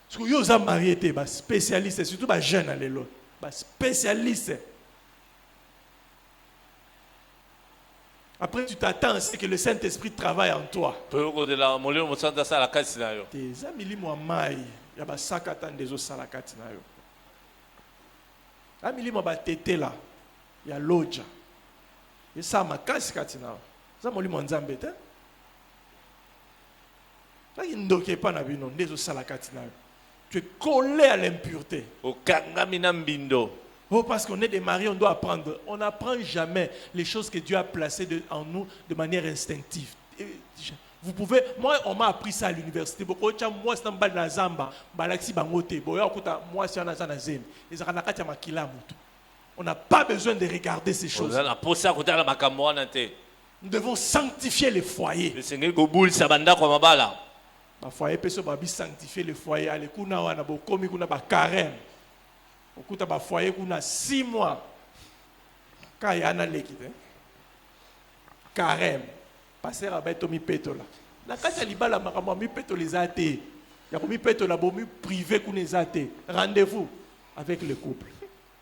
Speaker 1: Parce que yo oza marié te ba spécialiste surtout ba jeune alelo ba spécialiste. Après, tu t'attends à ce que le Saint-Esprit travaille en toi. Tes amis moi mai, ya ba sakata ndezo salakati na yo. Amili mo ba tete la, ya loja. Et ça makasi kati na. Ça moli mo nzambe te. Ça ndoke pa na bino ndezo salakati na yo. Tu es collé à l'impureté. Oh, parce qu'on est des mariés, on doit apprendre. On n'apprend jamais les choses que Dieu a placées en nous de manière instinctive. Vous pouvez, moi, on m'a appris ça à l'université. Moi, c'est un bal na zamba, balaxi bangote. Moi, c'est un zanazem. On n'a pas besoin de regarder ces choses. Nous devons sanctifier les foyers. Ma foyer peut se sanctifier les foyers. Allez, kuna wana bo komi kuna ba carême. Okuta ba foyer kuna 6 mois. Kayana lekite. Carême. Passer à beto mi peto la. La kata libala makamwa mi peto les athées. Ya mi peto la bo mi privé kuna les athées. Rendez-vous avec le couple.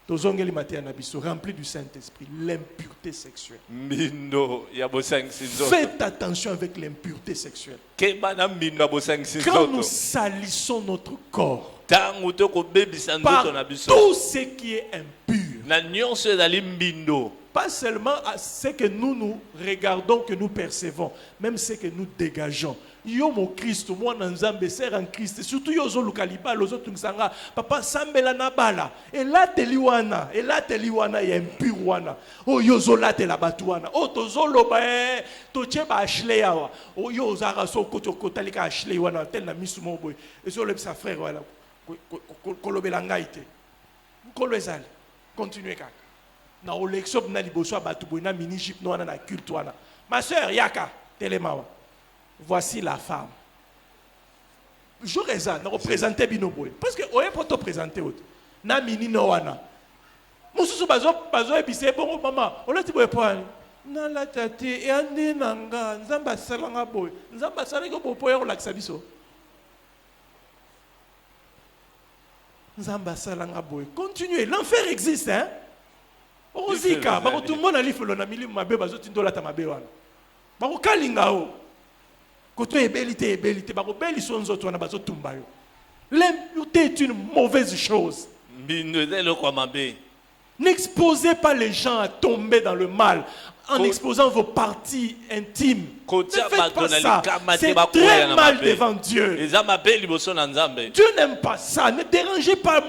Speaker 1: Tozongeli matin na biso, rempli du Saint-Esprit, l'impureté sexuelle.
Speaker 4: Mbindo ya bosangisi nzoto.
Speaker 1: Faites attention avec l'impureté sexuelle.
Speaker 4: Keba na mbindo ya bosangisi
Speaker 1: Quand nous
Speaker 4: nzoto.
Speaker 1: salissons notre corps
Speaker 4: Tangu tokobebisa
Speaker 1: par
Speaker 4: nzoto na biso.
Speaker 1: tout ce qui est impur,
Speaker 4: Na nyonso ezali mbindo.
Speaker 1: pas seulement à ce que nous regardons, que nous percevons, même ce que nous dégageons. Yo mo Christ, moi nanzambe ser en Christ, surtout yo zo lukaliba lozo tungsanga, papa sambela na bala, et là teliwana ya impur wana. Oh yo zo la tela batuana, oh to zo loba to cheba ashley awa. Oh yo zara so koto kotalika ashley wana tel na misu mo boy. Et so le sa frère wala kolobela ngaite. Kolo ezali. Continuez kaka. Na olexop na liboso batu boy na mini jeep no na culte wana. Ma sœur yaka telemawa. Voici la femme. Je raisonne, je représente Binoboy. Parce que on est pour te présenter autre. Na mini no wana. Mususu bazo ebise bon maman. On l'a dit boy point. Na la tate e ande nanga nzamba salanga boy. Nzamba salanga boy pour relaxer biso. Nzamba salanga boy. Continuez, l'enfer existe hein. Ozika, ba tout le monde ali felo na milimu mabe bazo tindola ta mabe wana. Ba ko kalinga o. L'impureté est une mauvaise chose. N'exposez pas les gens à tomber dans le mal en exposant vos parties intimes. Ne faites pas ça. C'est très mal devant Dieu. Dieu n'aime pas ça. Ne dérangez pas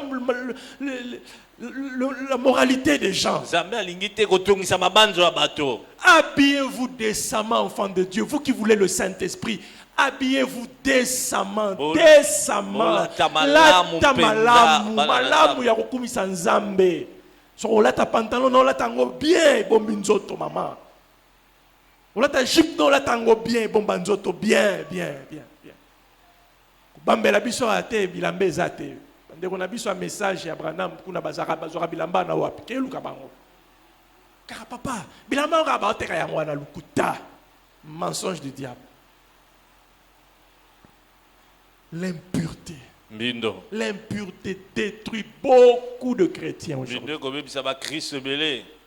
Speaker 1: la moralité des gens. Habillez-vous décemment, enfants de Dieu. Vous qui voulez le Saint-Esprit, habillez-vous décemment. Décemment. Malamu ya kukumisa nzambe. So olata pantalon no lata ngo bien bombi nzoto mama. Olata jupe no lata ngo bien bomba nzoto bien. Bambela biso ate bilambe ezate. Ndeko na biso message ya Branham kuna bazara bilamba na wapi ke luka bango. Car papa, bilamba nga ba oteka ya mwana lukuta. Mensonge du diable. L'impureté. L'impureté détruit beaucoup de chrétiens aujourd'hui.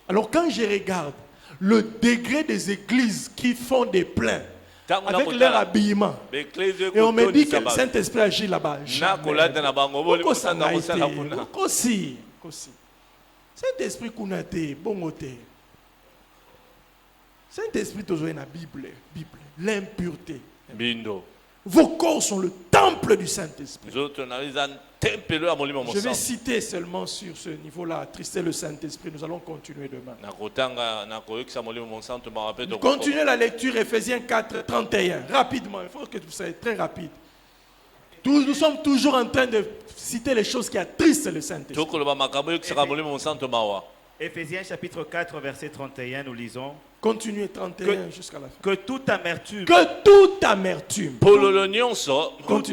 Speaker 1: Alors quand je regarde le degré des églises qui font des pleins avec leur habillement, et on me dit que le Saint-Esprit agit là-bas. Saint-Esprit kunate, bongote. Saint-Esprit toujours dans la Bible. L'impureté. Vos corps sont le temple du Saint-Esprit. Je vais citer seulement sur ce niveau-là, attrister le Saint-Esprit. Nous allons continuer demain. Continuez la lecture, Ephésiens 4, 31. Rapidement, il faut que vous soyez très rapide. Nous sommes toujours en train de citer les choses qui attristent le Saint-Esprit.
Speaker 2: Ephésiens chapitre 4, verset 31, nous lisons.
Speaker 1: Continuez 31 jusqu'à la fin.
Speaker 2: Que toute amertume,
Speaker 1: toute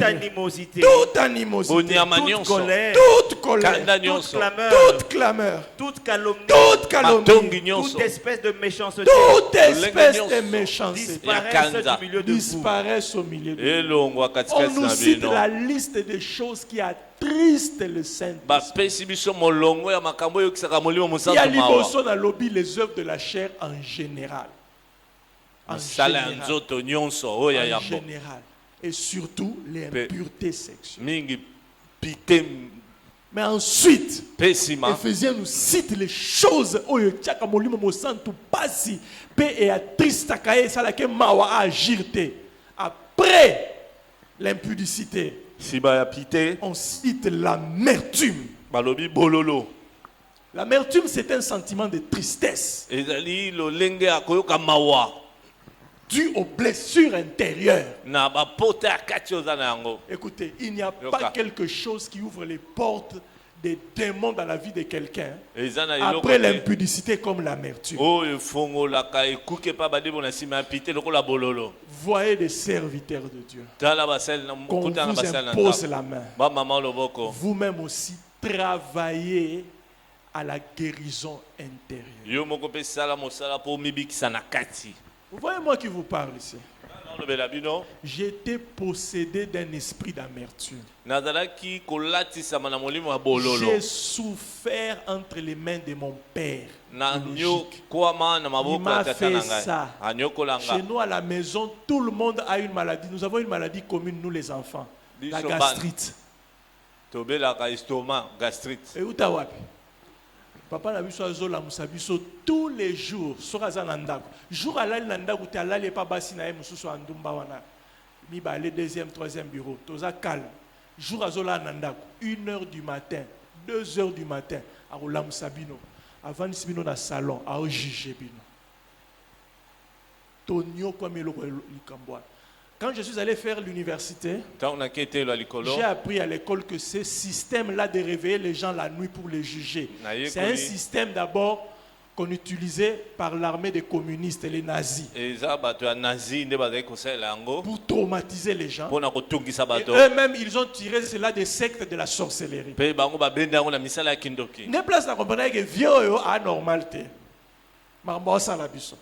Speaker 2: animosité,
Speaker 1: toute animosité,
Speaker 2: toute colère,
Speaker 1: toute clameur,
Speaker 2: toute calomnie, toute espèce de méchanceté,
Speaker 1: disparaissent au milieu de vous. On nous cite la liste des choses qui attristent le Saint-Esprit. Il y a liboso dans lobby les œuvres de la chair en général. En général. Et surtout les impuretés sexuelles. Mais ensuite, Ephésiens nous cite les choses après l'impudicité. On cite l'amertume. L'amertume, c'est un sentiment de tristesse dû aux blessures intérieures. Écoutez, il n'y a pas quelque chose qui ouvre les portes des démons dans la vie de quelqu'un après l'impudicité comme l'amertume. Voyez des serviteurs de Dieu. Qu'on vous impose la main. Vous-même aussi travaillez à la guérison intérieure. Vous voyez moi qui vous parle ici.
Speaker 4: lobela bino
Speaker 1: J'étais possédé d'un esprit d'amertume.
Speaker 4: nazalaki kolatisama na molimo ya bololo
Speaker 1: J'ai souffert entre les mains de mon père.
Speaker 4: na
Speaker 1: biologique.
Speaker 4: nyokwama na
Speaker 1: Il
Speaker 4: maboko
Speaker 1: m'a
Speaker 4: ya tata
Speaker 1: fait
Speaker 4: na ngai
Speaker 1: ça.
Speaker 4: anyokola
Speaker 1: Chez
Speaker 4: nga
Speaker 1: nous à la maison, tout le monde a une maladie. Nous avons une maladie commune, nous les enfants. La
Speaker 4: Biso
Speaker 1: gastrite.
Speaker 4: tobelaka estomac gastrite
Speaker 1: Et où t'as wapi? Papa n'a vu ça musabiso tous les jours. Soraza nandako. Jour à l'al nandako, tu allais pas bassi na mususu andumba wana. Mi ba aller deuxième, troisième bureau. Toza calme. Jour à zola nandako. 1h du matin, 2h du matin. À Rola Musabino. Avant Nisbino na salon. À juger bino. Tonio kwa meloko likamboa. Quand je suis allé faire l'université,
Speaker 4: ntango naketelo ya likolo
Speaker 1: j'ai appris à l'école que ce système-là de réveiller les gens la nuit pour les juger, c'est un système d'abord qu'on utilisait par l'armée des communistes, les nazis,
Speaker 4: eza bato ya nazi nde bazali kosalela yango
Speaker 1: pour traumatiser les gens.
Speaker 4: mpona kotungisa
Speaker 1: Et
Speaker 4: bato
Speaker 1: eux-mêmes, ils ont tiré cela des sectes de la sorcellerie.
Speaker 4: mpe bango babenda yango na misala ya kindoki
Speaker 1: Ne place à comprendre que vieux anormalité. Marmosa la biso.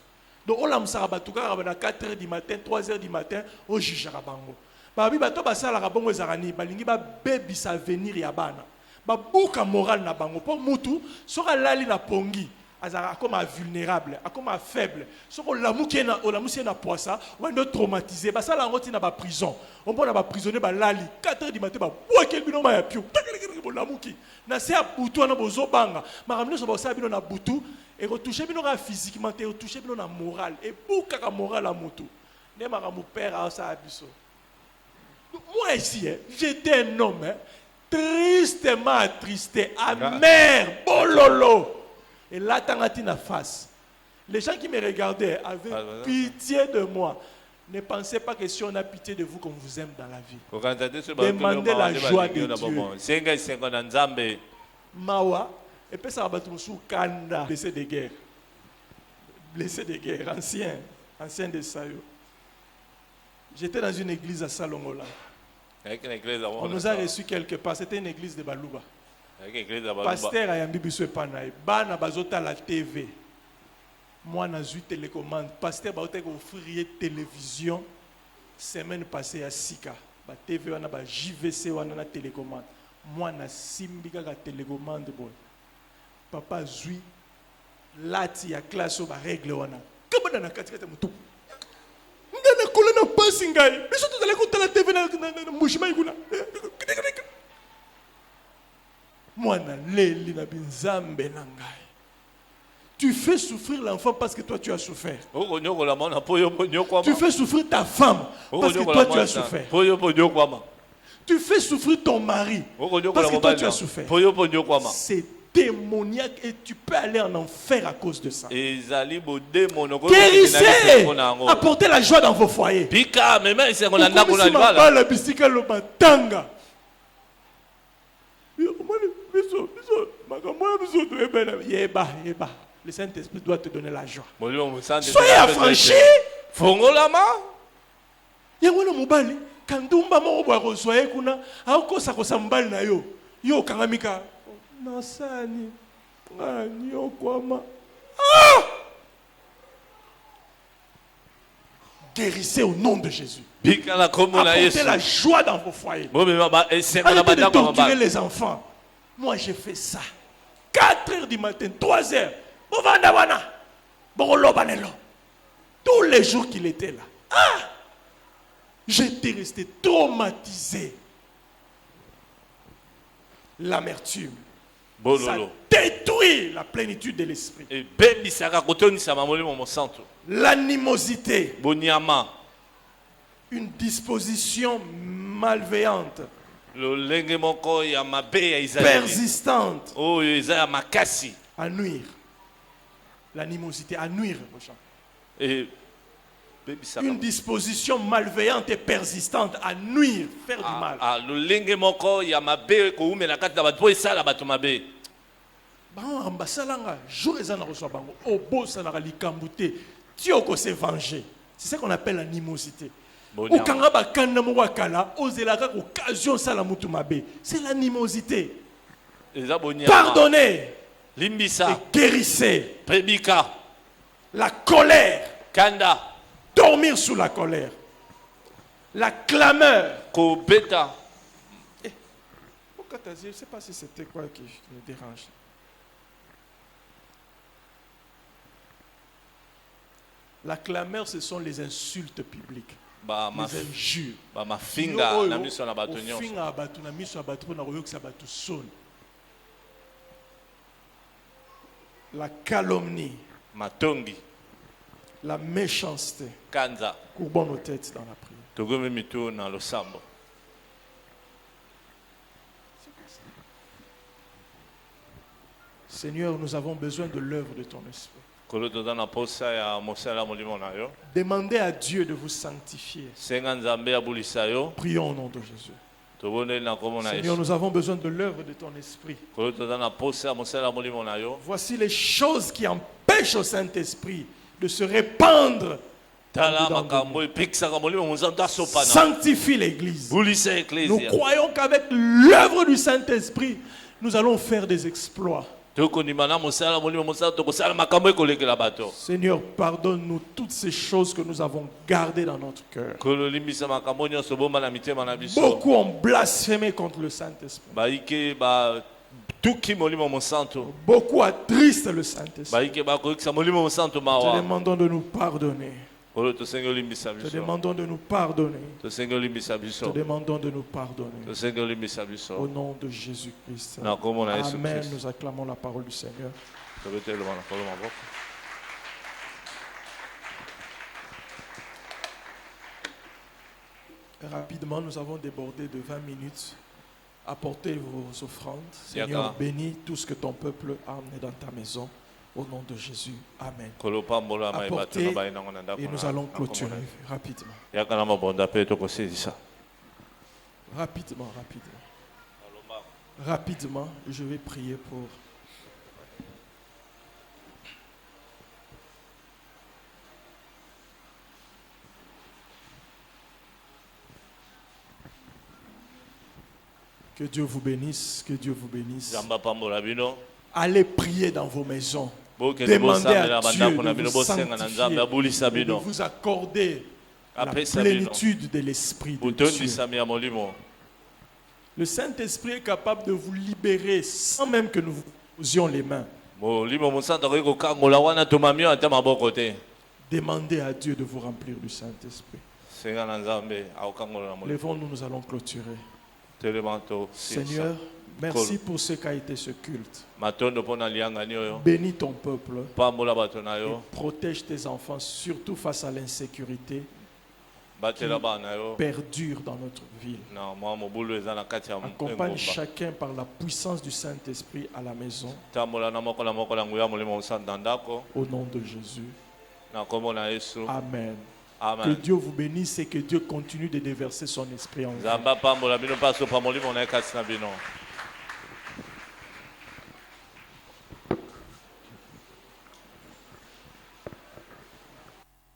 Speaker 1: Donc on l'a msarabatouka à 4h du matin, 3h du matin, au juge rabango. Babi bato basala rabongo zarani, balingi ba baby sa venir ya bana. Ba buka moral na bango pour mutu, sera lali na pongi. Azara comme vulnérable, comme faible. Soko lamuki na olamusi na poisa, on doit traumatiser. Ba sala ngoti na ba prison. On peut na ba prisonnier ba lali 4h du matin ba boakel bino ma ya piu. Lamuki. Na se abutu na bozo banga. Maramino so ba sa bino na butu. Et retoucher bino physiquement, et retoucher bino na moral. Et pour que la morale à moto, ne m'a mon père a ça abisso. Moi ici, j'étais un homme tristement attristé, amer, bololo. Et là, t'as na face. Les gens qui me regardaient avaient pitié de moi. Ne pensez pas que si on a pitié de vous, qu'on vous aime dans la vie. Demandez la joie de Dieu. Mawa. Et puis ça va battre sous Kanda, blessé de guerre. Blessé de guerre, ancien de Sayo. J'étais dans une église à Salongola. On nous a reçus quelque part, c'était une église de Balouba. Pasteur Ayambi Bissou Panaï, Bana Bazota la TV. Moi, j'ai eu télécommande. Pasteur Baotek offrir télévision. Semaine passée à Sika. La TV, on a JVC, on a télécommande. Moi, j'ai Simbika la télécommande. Papa zui lati ya classe ba règle wana kabana na katikati mutu ndana kolana pasi ngai biso tozala kotala TV na mushima ikuna mwana leli na binzambe na ngai. Tu fais souffrir l'enfant parce que toi tu as souffert. Tu fais souffrir ta femme parce que toi tu as souffert. Tu fais souffrir ton mari parce que toi tu as souffert. C'est démoniaque et tu peux aller en enfer à cause de ça. Guérissez, apportez la joie dans vos foyers. Le Saint-Esprit doit te donner la joie. Soyez affranchis. Kandumba moko reçoit kuna akosa kosa mbali na yo yo kangamika nasani ngani okwama guérissez au nom de Jésus. Apportez la joie dans vos foyers. Arrêtez de torturer les enfants. Moi j'ai fait ça 4h du matin, 3h. Tous les jours qu'il était là. J'étais resté traumatisé. L'amertume, ça détruit la plénitude de l'esprit. L'animosité, une disposition malveillante, persistante, à nuire. L'animosité, à nuire. Une disposition malveillante et persistante à nuire, faire du mal. C'est ce qu'on appelle l'animosité. C'est l'animosité. Pardonnez et guérissez. La colère. Dormir sous la colère. La clameur.
Speaker 4: kobeta.
Speaker 1: Pourquoi t'as dit, je ne sais pas si c'était quoi qui me dérange. La clameur, ce sont les insultes publiques.
Speaker 4: Ba
Speaker 1: Les injures.
Speaker 4: mafinga na miso na bato nyonso.
Speaker 1: Ofinga bato na miso bato na koyokisa bato soni. La calomnie,
Speaker 4: Matongi,
Speaker 1: la méchanceté.
Speaker 4: kanza.
Speaker 1: Courbons nos têtes dans la prière.
Speaker 4: Togome mitu na losambo.
Speaker 1: Seigneur, nous avons besoin de l'œuvre de ton esprit.
Speaker 4: Kolo toza na posa ya mosala molimo na yo.
Speaker 1: Demandez à Dieu de vous sanctifier.
Speaker 4: Senga nzambe abulisa yo.
Speaker 1: Prions au nom de Jésus.
Speaker 4: Toboneli na kombo na
Speaker 1: Seigneur,
Speaker 4: Yesu.
Speaker 1: nous avons besoin de l'œuvre de ton esprit.
Speaker 4: Kolo toza na posa ya mosala molimo na yo.
Speaker 1: Voici les choses qui empêchent au Saint-Esprit de se répandre.
Speaker 4: Tala
Speaker 1: Dans
Speaker 4: makambo epekisaka molimo monzambe asopana.
Speaker 1: Sanctifie l'Église.
Speaker 4: Bulisa
Speaker 1: Nous
Speaker 4: eklesia.
Speaker 1: croyons qu'avec l'œuvre du Saint-Esprit, nous allons faire des exploits.
Speaker 4: Tokondima na mosala molimo monzambe tokosala makambo ekolekela bato.
Speaker 1: Seigneur, pardonne-nous toutes ces choses que nous avons gardées dans notre cœur.
Speaker 4: Kolo limbisa makambo nyonso bomba na mitema na biso.
Speaker 1: Beaucoup ont blasphémé contre le Saint-Esprit.
Speaker 4: Baike ba tuki molimo monsanto.
Speaker 1: Beaucoup attristent le Saint-Esprit.
Speaker 4: Baike bakoyekisa molimo monsanto
Speaker 1: Te
Speaker 4: mawa.
Speaker 1: demandons de nous pardonner.
Speaker 4: Kolo tosengi olimbisa
Speaker 1: Te
Speaker 4: biso.
Speaker 1: demandons de nous pardonner.
Speaker 4: Tosengi olimbisa
Speaker 1: Te
Speaker 4: biso.
Speaker 1: demandons de nous pardonner.
Speaker 4: Tosengi olimbisa
Speaker 1: Au
Speaker 4: biso.
Speaker 1: nom de Jésus-Christ.
Speaker 4: Na kombo na Yesu
Speaker 1: Amen.
Speaker 4: Christ.
Speaker 1: Nous acclamons la parole du Seigneur.
Speaker 4: Tobetelema na kolo maboko.
Speaker 1: Rapidement, nous avons débordé de 20 minutes. Apportez vos offrandes. Seigneur,
Speaker 4: Yaka.
Speaker 1: bénis tout ce que ton peuple a amené dans ta maison. Au nom de Jésus. Amen.
Speaker 4: Kolo pambola mai bato
Speaker 1: Apportez
Speaker 4: na bai nango na ndako
Speaker 1: et nous
Speaker 4: na-
Speaker 1: allons
Speaker 4: na kombo
Speaker 1: clôturer
Speaker 4: na-
Speaker 1: rapidement.
Speaker 4: Yaka na mabonda pe tokosilisa.
Speaker 1: Rapidement. Rapidement, je vais prier pour. Que Dieu vous bénisse, que Dieu vous bénisse.
Speaker 4: Zamba pambola bino.
Speaker 1: Allez prier dans vos maisons.
Speaker 4: Bokende
Speaker 1: Demandez
Speaker 4: bosambela
Speaker 1: à Dieu
Speaker 4: bandako na
Speaker 1: de
Speaker 4: bino
Speaker 1: vous
Speaker 4: bosenga na nzambe
Speaker 1: sanctifier
Speaker 4: abulisa
Speaker 1: et de
Speaker 4: bino.
Speaker 1: vous accorder la
Speaker 4: Après ça, bino.
Speaker 1: plénitude de l'Esprit de Dieu.
Speaker 4: Botondisa mi ya molimo.
Speaker 1: Le Saint-Esprit est capable de vous libérer sans même que nous vous posions les mains.
Speaker 4: Molimo monsanto akoki kokangola wana tomami yo ata maboko te.
Speaker 1: Demandez à Dieu de vous remplir du Saint-Esprit.
Speaker 4: Senga na nzambe akokangola na molimo.
Speaker 1: Lèvons-nous, nous allons clôturer.
Speaker 4: Telema to
Speaker 1: Seigneur, merci pour ce qu'a été ce culte.
Speaker 4: matondo mpona liangani oyo.
Speaker 1: Bénis ton peuple
Speaker 4: Pambola bato na
Speaker 1: et
Speaker 4: yo.
Speaker 1: protège tes enfants, surtout face à l'insécurité
Speaker 4: Batela bana yo.
Speaker 1: perdure dans notre ville.
Speaker 4: Na mwa mobulu eza na kati ya
Speaker 1: Accompagne
Speaker 4: engumba.
Speaker 1: chacun par la puissance du Saint-Esprit à la maison.
Speaker 4: Tambola na moko na nguya molimo monsanto na ndako.
Speaker 1: Au nom de Jésus.
Speaker 4: Na kombo na Yesu.
Speaker 1: Amen. Que
Speaker 4: Amen.
Speaker 1: Dieu vous bénisse et que Dieu continue de déverser son esprit en vous.
Speaker 4: Nzambe apambola bino mpe asopa molimo na ye kasi na bino.